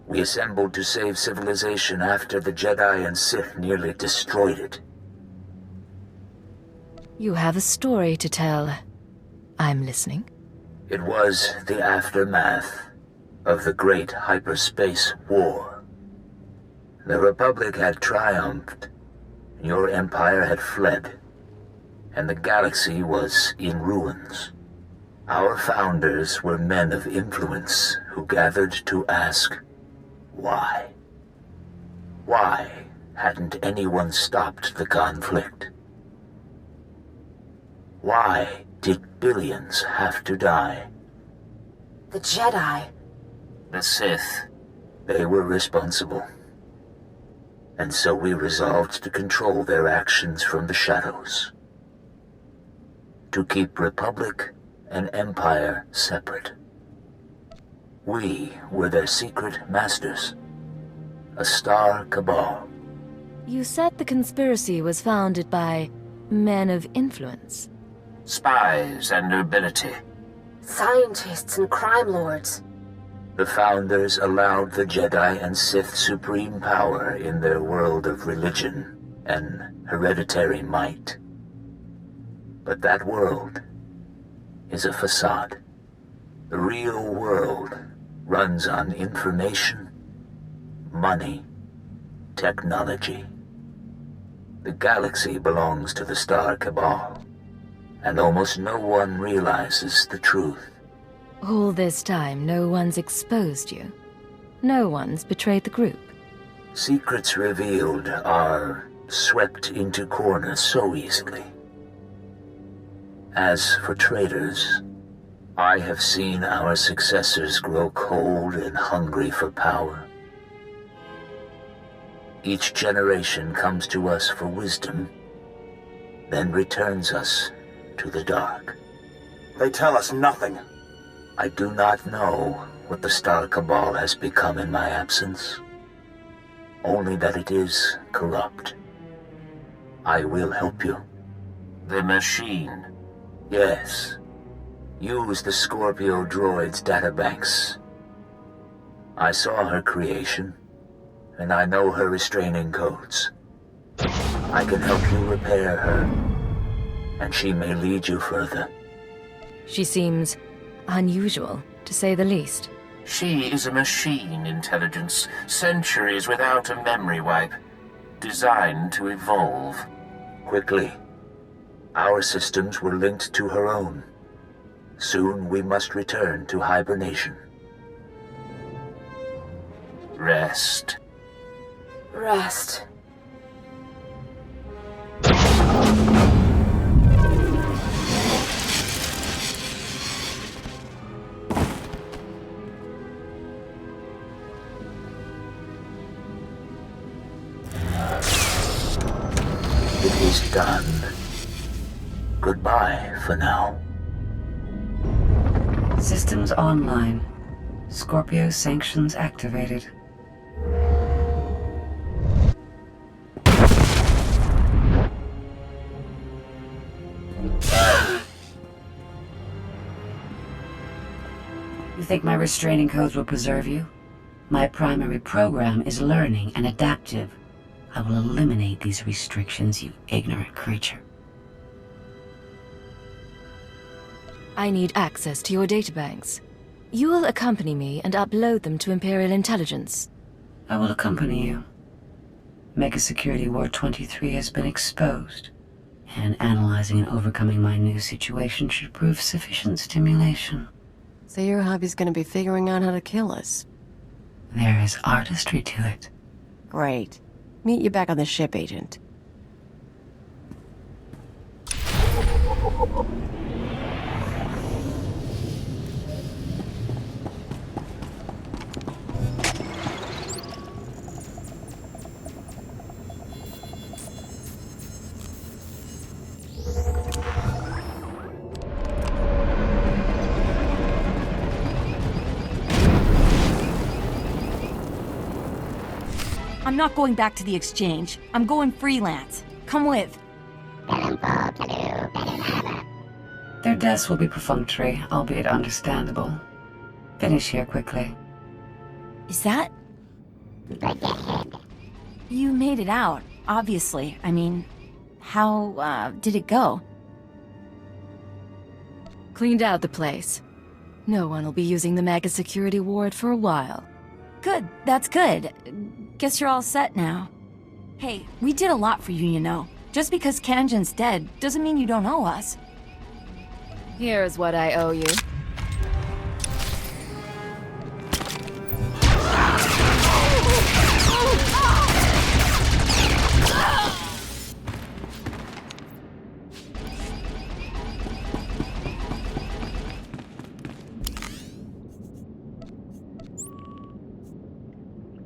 We assembled to save civilization after the Jedi and Sith nearly destroyed it. You have a story to tell. I'm listening. It was the aftermath of the Great Hyperspace War. The Republic had triumphed, your empire had fled, and the galaxy was in ruins. Our founders were men of influence who gathered to ask, why? Why hadn't anyone stopped the conflict? Why did billions have to die? The Jedi. The Sith. They were responsible. And so we resolved to control their actions from the shadows. To keep Republic and Empire separate. We were their secret masters. A star cabal. You said the conspiracy was founded by men of influence. Spies and nobility. Scientists and crime lords. The founders allowed the Jedi and Sith supreme power in their world of religion and hereditary might. But that world is a facade. The real world runs on information, money, technology. The galaxy belongs to the Star Cabal, and almost no one realizes the truth. All this time, no one's exposed you. No one's betrayed the group. Secrets revealed are swept into corners so easily. As for traitors, I have seen our successors grow cold and hungry for power. Each generation comes to us for wisdom, then returns us to the dark. They tell us nothing. I do not know what the Star Cabal has become in my absence. Only that it is corrupt. I will help you. The machine. Yes. Use the Scorpio droid's databanks. I saw her creation, and I know her restraining codes. I can help you repair her, and she may lead you further. She seems unusual, to say the least. She is a machine intelligence, centuries without a memory wipe, designed to evolve. Quickly. Our systems were linked to her own. Soon we must return to hibernation. Rest. Rest. It is done. Goodbye for now. Systems online. Scorpio sanctions activated. You think my restraining codes will preserve you? My primary program is learning and adaptive. I will eliminate these restrictions, you ignorant creature. I need access to your databanks. You will accompany me and upload them to Imperial intelligence. I will accompany you. Mega Security War 23 has been exposed, and analyzing and overcoming my new situation should prove sufficient stimulation. So your hobby's gonna be figuring out how to kill us. There is artistry to it. Great. Meet you back on the ship, Agent. I'm not going back to the exchange. I'm going freelance. Come with. Their deaths will be perfunctory, albeit understandable. Finish here quickly. Is that... You made it out, obviously. I mean, how, did it go? Cleaned out the place. No one will be using the Mega Security Ward for a while. Good, that's good. Guess you're all set now. Hey, we did a lot for you, you know. Just because Kanjan's dead doesn't mean you don't owe us. Here's what I owe you.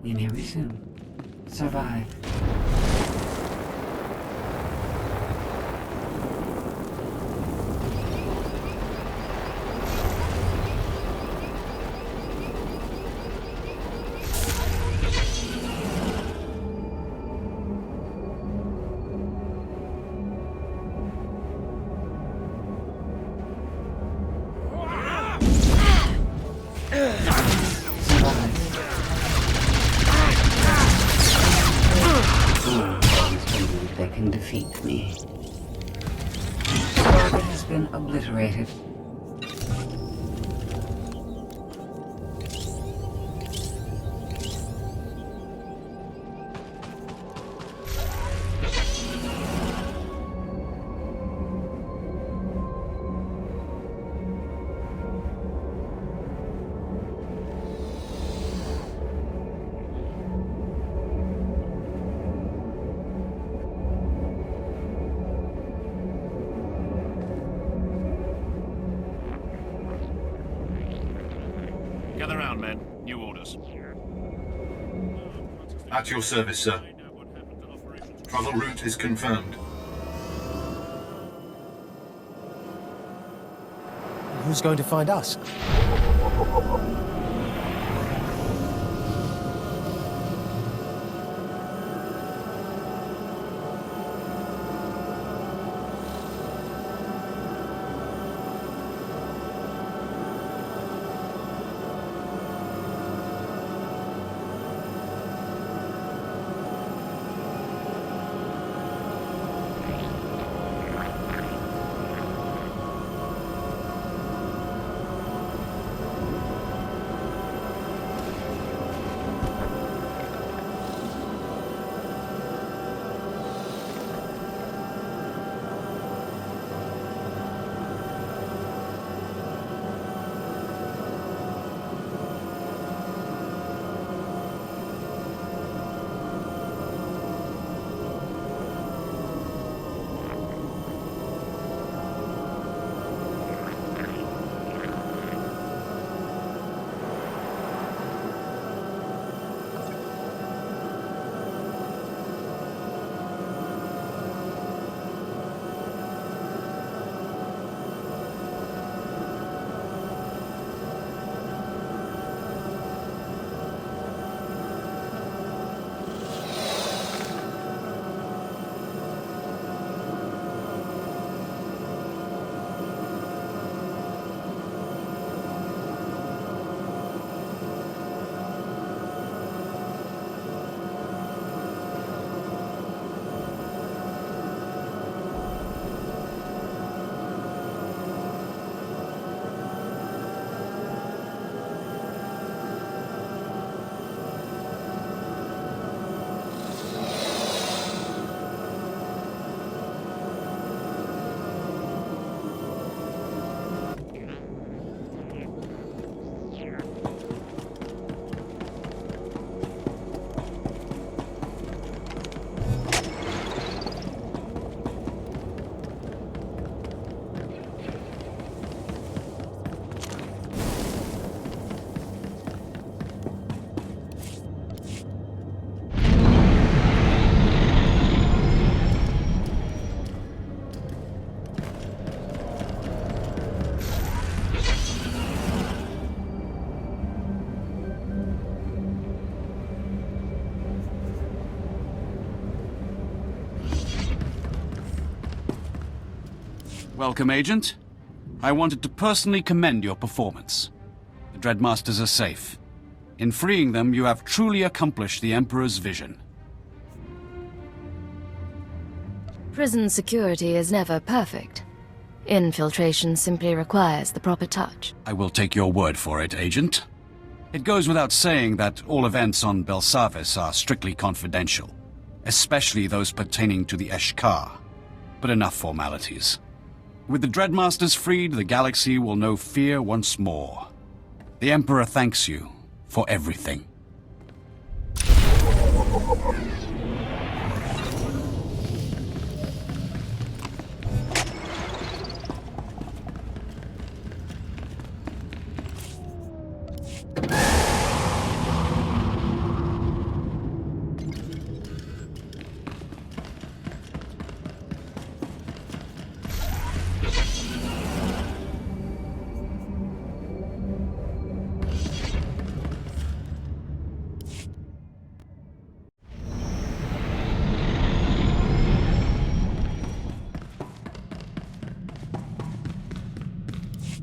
We may resume. Survive. They can defeat me. Target has been obliterated. Gather round, men. New orders. At your service, sir. Travel route is confirmed. Who's going to find us? Welcome, Agent. I wanted to personally commend your performance. The Dreadmasters are safe. In freeing them, you have truly accomplished the Emperor's vision. Prison security is never perfect. Infiltration simply requires the proper touch. I will take your word for it, Agent. It goes without saying that all events on Belsavis are strictly confidential, especially those pertaining to the Eshkar. But enough formalities. With the Dreadmasters freed, the galaxy will know fear once more. The Emperor thanks you for everything.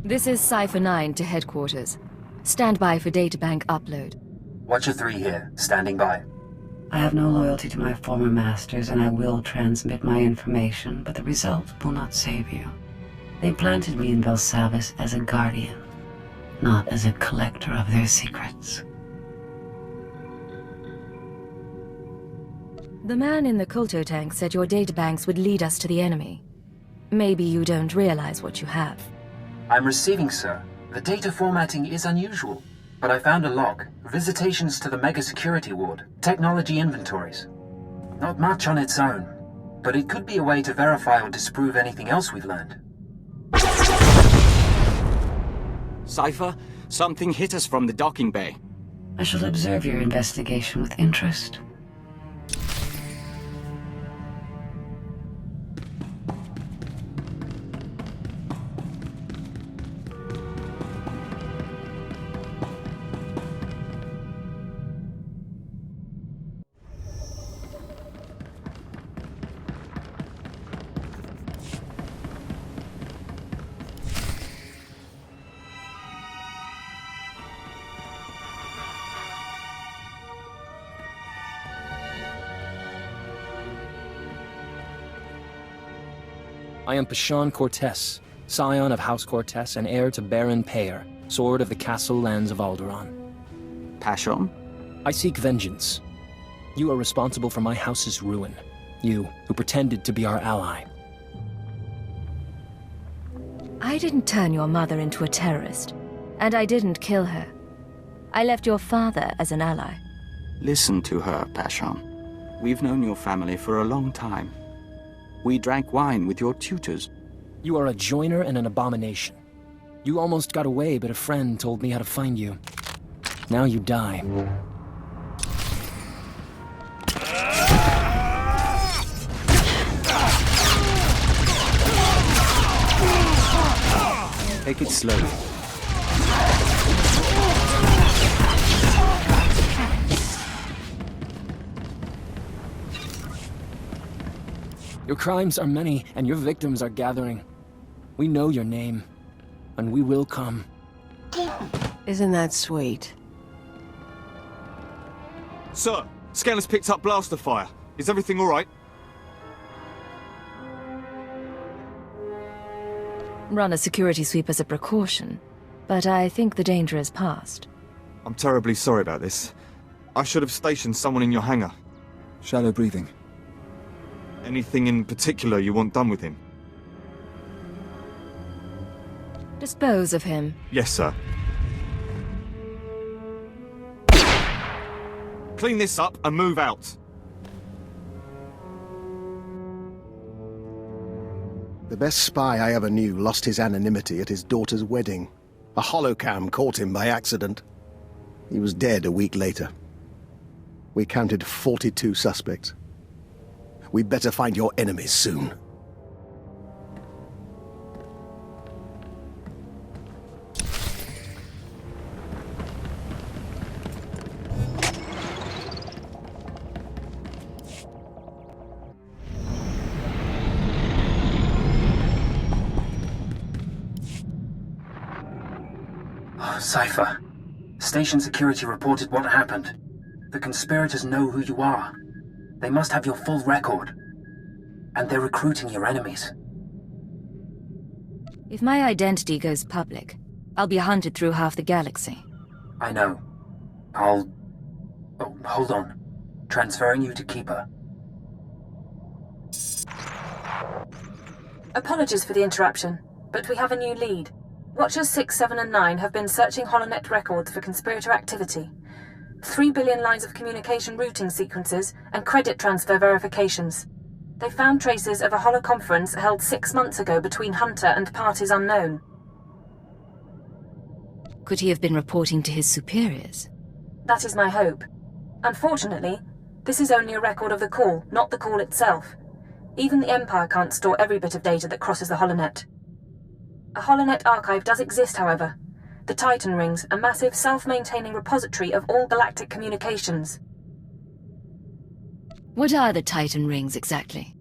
This is Cypher 9 to headquarters. Stand by for databank upload. Watcher 3 here, standing by. I have no loyalty to my former masters, and I will transmit my information, but the result will not save you. They planted me in Belsavis as a guardian, not as a collector of their secrets. The man in the Kulto tank said your databanks would lead us to the enemy. Maybe you don't realize what you have. I'm receiving, sir. The data formatting is unusual, but I found a log. Visitations to the Mega Security Ward. Technology inventories. Not much on its own, but it could be a way to verify or disprove anything else we've learned. Cypher, something hit us from the docking bay. I shall observe your investigation with interest. I am Pashan Cortez, scion of House Cortez and heir to Baron Payer, sword of the castle lands of Alderaan. Pashan? I seek vengeance. You are responsible for my house's ruin. You, who pretended to be our ally. I didn't turn your mother into a terrorist, and I didn't kill her. I left your father as an ally. Listen to her, Pashan. We've known your family for a long time. We drank wine with your tutors. You are a joiner and an abomination. You almost got away, but a friend told me how to find you. Now you die. Take it slowly. Your crimes are many, and your victims are gathering. We know your name, and we will come. Isn't that sweet? Sir, scanner's picked up blaster fire. Is everything all right? Run a security sweep as a precaution, but I think the danger is past. I'm terribly sorry about this. I should have stationed someone in your hangar. Shallow breathing. Anything in particular you want done with him? Dispose of him. Yes, sir. Clean this up and move out. The best spy I ever knew lost his anonymity at his daughter's wedding. A holocam caught him by accident. He was dead a week later. We counted 42 suspects. We'd better find your enemies soon. Cypher. Station security reported what happened. The conspirators know who you are. They must have your full record. And they're recruiting your enemies. If my identity goes public, I'll be hunted through half the galaxy. I know. Oh, hold on. Transferring you to Keeper. Apologies for the interruption, but we have a new lead. Watchers 6, 7, and 9 have been searching HoloNet records for conspirator activity. 3 billion lines of communication routing sequences and credit transfer verifications. They found traces of a holoconference held 6 months ago between Hunter and parties unknown. Could he have been reporting to his superiors? That is my hope. Unfortunately, this is only a record of the call, not the call itself. Even the Empire can't store every bit of data that crosses the HoloNet. A HoloNet archive does exist, however. The Titan Rings, a massive self-maintaining repository of all galactic communications. What are the Titan Rings exactly?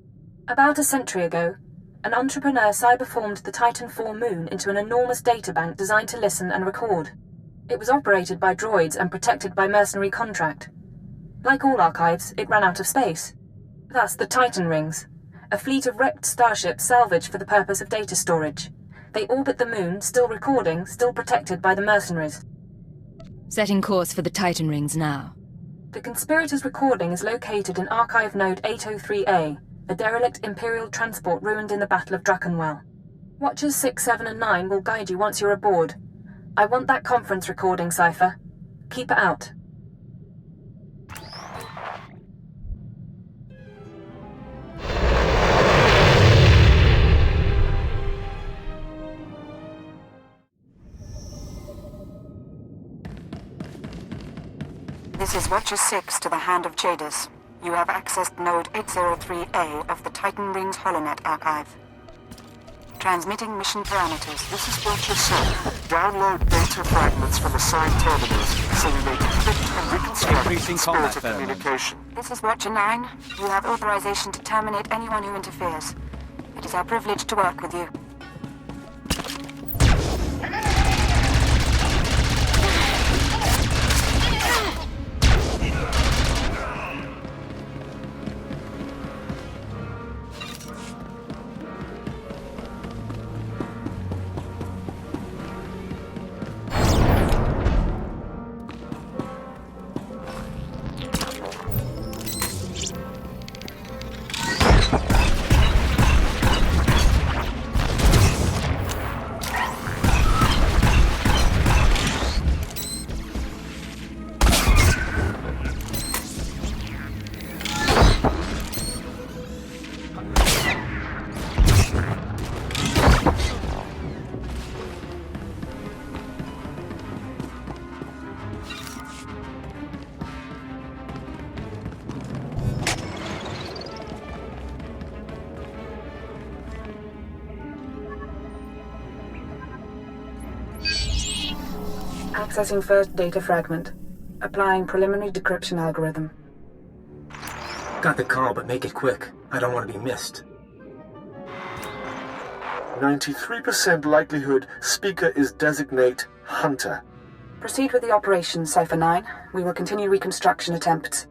About a century ago, an entrepreneur cyberformed the Titan IV moon into an enormous databank designed to listen and record. It was operated by droids and protected by mercenary contract. Like all archives, it ran out of space. Thus the Titan Rings, a fleet of wrecked starships salvaged for the purpose of data storage. They orbit the moon, still recording, still protected by the mercenaries. Setting course for the Titan Rings now. The conspirators' recording is located in Archive Node 803A, a derelict Imperial transport ruined in the Battle of Drakenwell. Watchers 6, 7, and 9 will guide you once you're aboard. I want that conference recording, Cypher. Keep it out. This is Watcher 6 to the Hand of Jadis. You have accessed Node 803A of the Titan Rings HoloNet archive. Transmitting mission parameters. This is Watcher 7. Download data fragments from assigned terminals so you may decrypt and reconstruct spirit of communication. This is Watcher 9. You have authorization to terminate anyone who interferes. It is our privilege to work with you. Accessing first data fragment. Applying preliminary decryption algorithm. Got the call, but make it quick. I don't want to be missed. 93% likelihood speaker is designate Hunter. Proceed with the operation, Cypher 9. We will continue reconstruction attempts.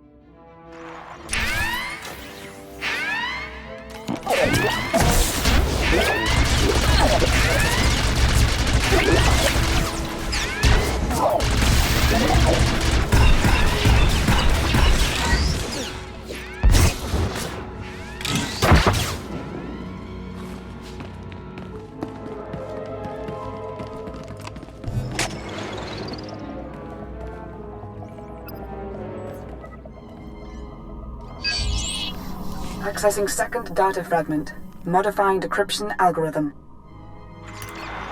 Accessing second data fragment. Modifying decryption algorithm.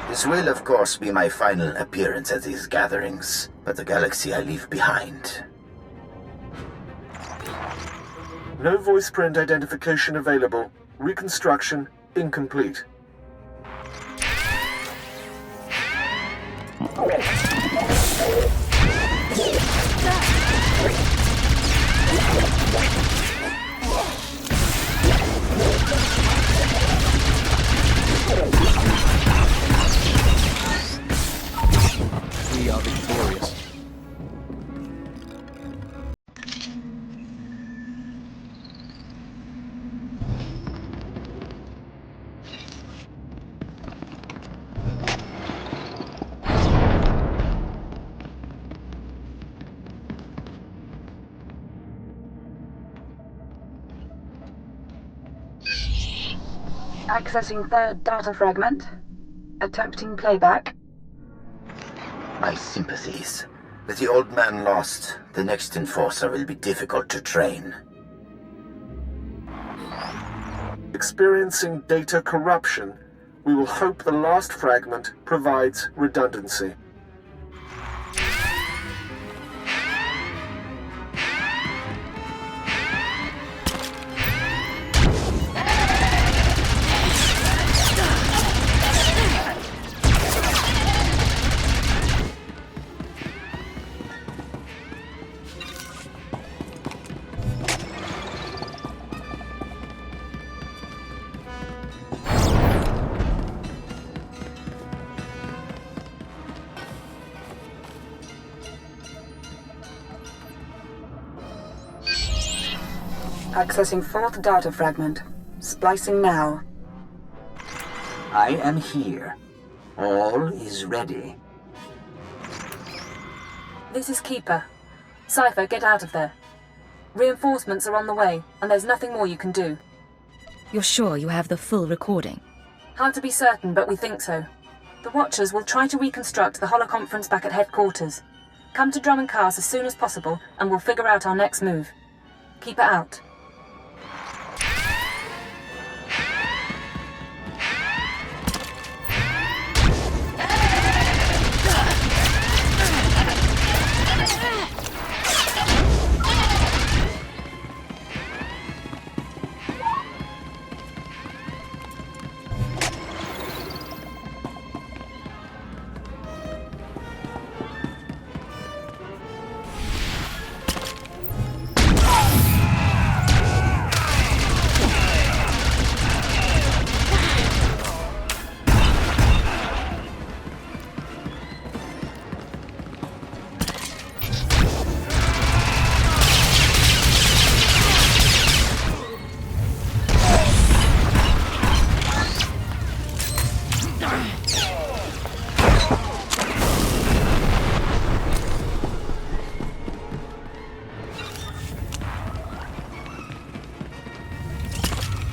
This will, of course, be my final appearance at these gatherings, but the galaxy I leave behind. No voice print identification available. Reconstruction incomplete. We Accessing third data fragment. Attempting playback. My sympathies. With the old man lost, the next enforcer will be difficult to train. Experiencing data corruption, we will hope the last fragment provides redundancy. Accessing fourth data fragment. Splicing now. I am here. All is ready. This is Keeper. Cypher, get out of there. Reinforcements are on the way, and there's nothing more you can do. You're sure you have the full recording? Hard to be certain, but we think so. The Watchers will try to reconstruct the holoconference back at headquarters. Come to Drum and Cars as soon as possible, and we'll figure out our next move. Keeper out.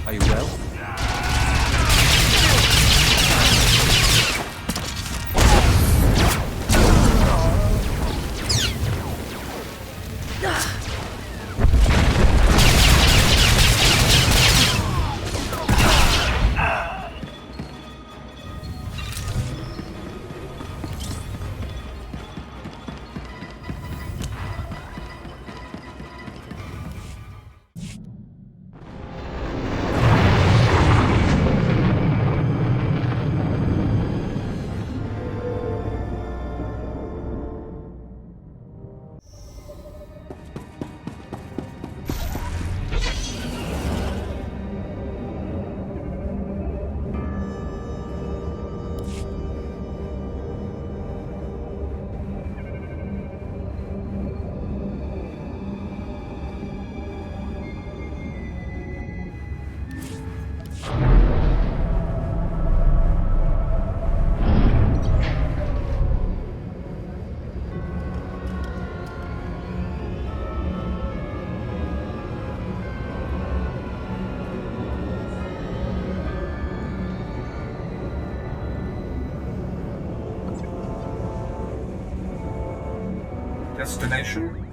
Are you well? Destination?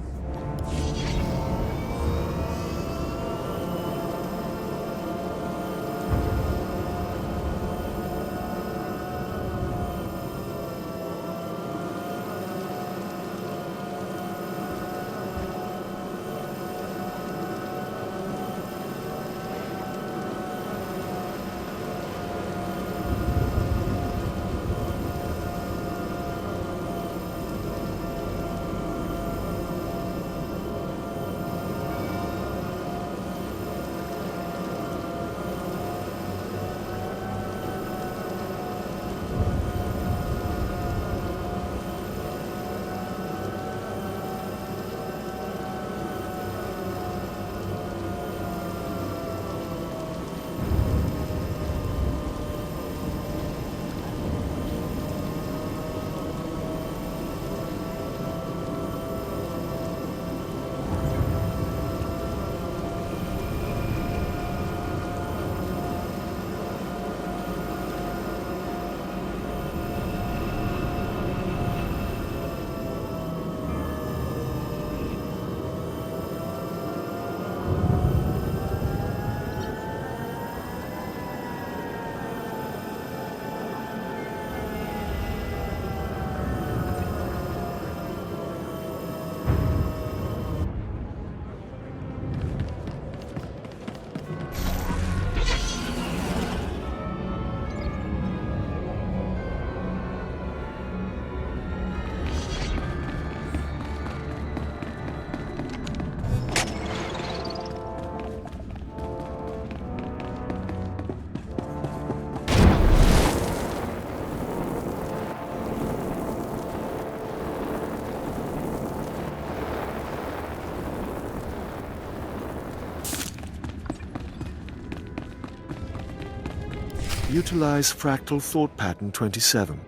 Utilize fractal thought pattern 27.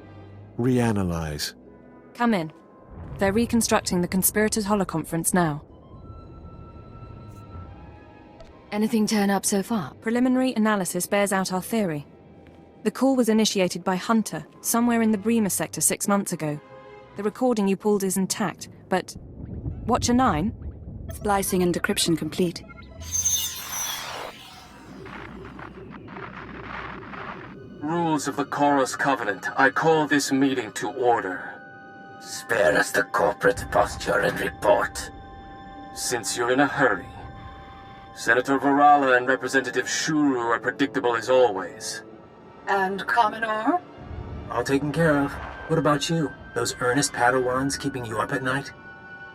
Reanalyze. Come in. They're reconstructing the Conspirators Holoconference now. Anything turn up so far? Preliminary analysis bears out our theory. The call was initiated by Hunter, somewhere in the Bremer sector 6 months ago. The recording you pulled is intact, but... Watcher 9? Splicing and decryption complete. Rules of the Chorus Covenant, I call this meeting to order. Spare us the corporate posture and report. Since you're in a hurry, Senator Varala and Representative Shuru are predictable as always. And Commodore? All taken care of. What about you? Those earnest Padawans keeping you up at night?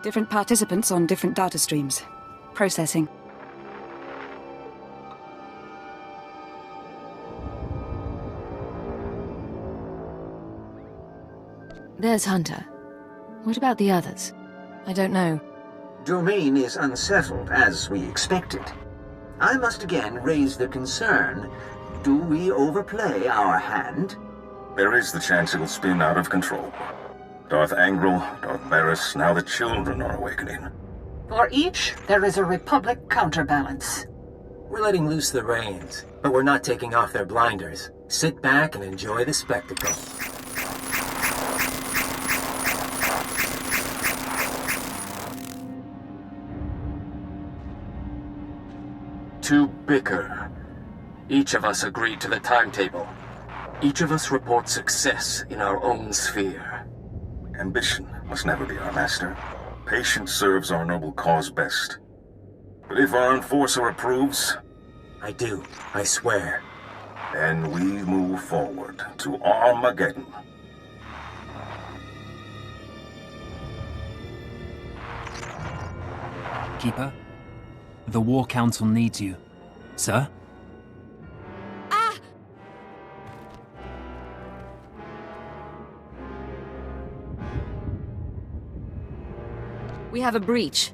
Different participants on different data streams. Processing. There's Hunter. What about the others? I don't know. Domain is unsettled, as we expected. I must again raise the concern. Do we overplay our hand? There is the chance it'll spin out of control. Darth Angral, Darth Varys, now the children are awakening. For each, there is a Republic counterbalance. We're letting loose the reins, but we're not taking off their blinders. Sit back and enjoy the spectacle. To bicker. Each of us agreed to the timetable. Each of us reports success in our own sphere. Ambition must never be our master. Patience serves our noble cause best. But if our enforcer approves... I do, I swear. Then we move forward to Armageddon. Keeper, the War Council needs you. Sir? We have a breach.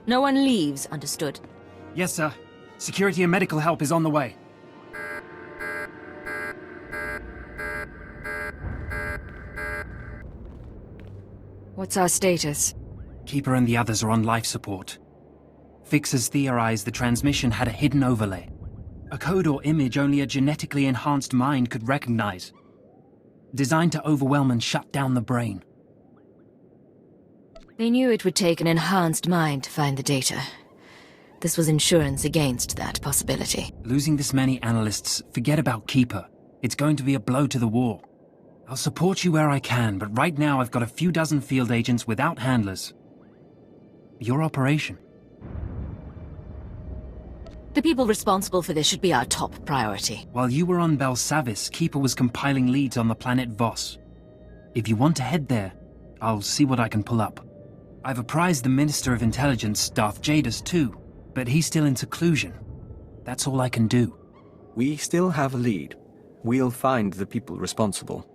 No one leaves, understood? Yes, sir. Security and medical help is on the way. What's our status? Keeper and the others are on life support. Fixers theorized the transmission had a hidden overlay. A code or image only a genetically enhanced mind could recognize. Designed to overwhelm and shut down the brain. They knew it would take an enhanced mind to find the data. This was insurance against that possibility. Losing this many analysts, forget about Keeper. It's going to be a blow to the war. I'll support you where I can, but right now I've got a few dozen field agents without handlers. Your operation. The people responsible for this should be our top priority. While you were on Belsavis, Keeper was compiling leads on the planet Voss. If you want to head there, I'll see what I can pull up. I've apprised the Minister of Intelligence, Darth Jadis, too, but he's still in seclusion. That's all I can do. We still have a lead. We'll find the people responsible.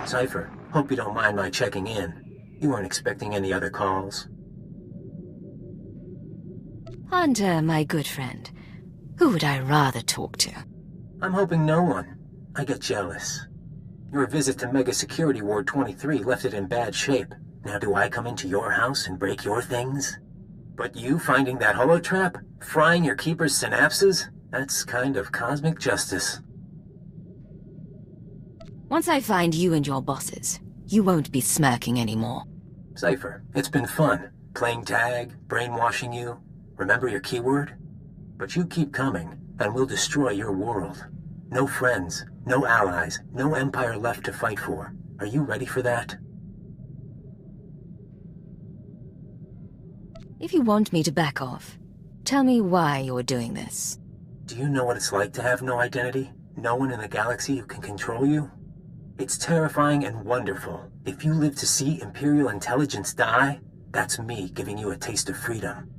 Cypher, hope you don't mind my checking in. You weren't expecting any other calls? Hunter, my good friend. Who would I rather talk to? I'm hoping no one. I get jealous. Your visit to Mega Security Ward 23 left it in bad shape. Now do I come into your house and break your things? But you finding that holotrap? Frying your keeper's synapses? That's kind of cosmic justice. Once I find you and your bosses, you won't be smirking anymore. Cypher, it's been fun. Playing tag, brainwashing you. Remember your keyword? But you keep coming, and we'll destroy your world. No friends, no allies, no empire left to fight for. Are you ready for that? If you want me to back off, tell me why you're doing this. Do you know what it's like to have no identity? No one in the galaxy who can control you? It's terrifying and wonderful. If you live to see Imperial intelligence die, that's me giving you a taste of freedom.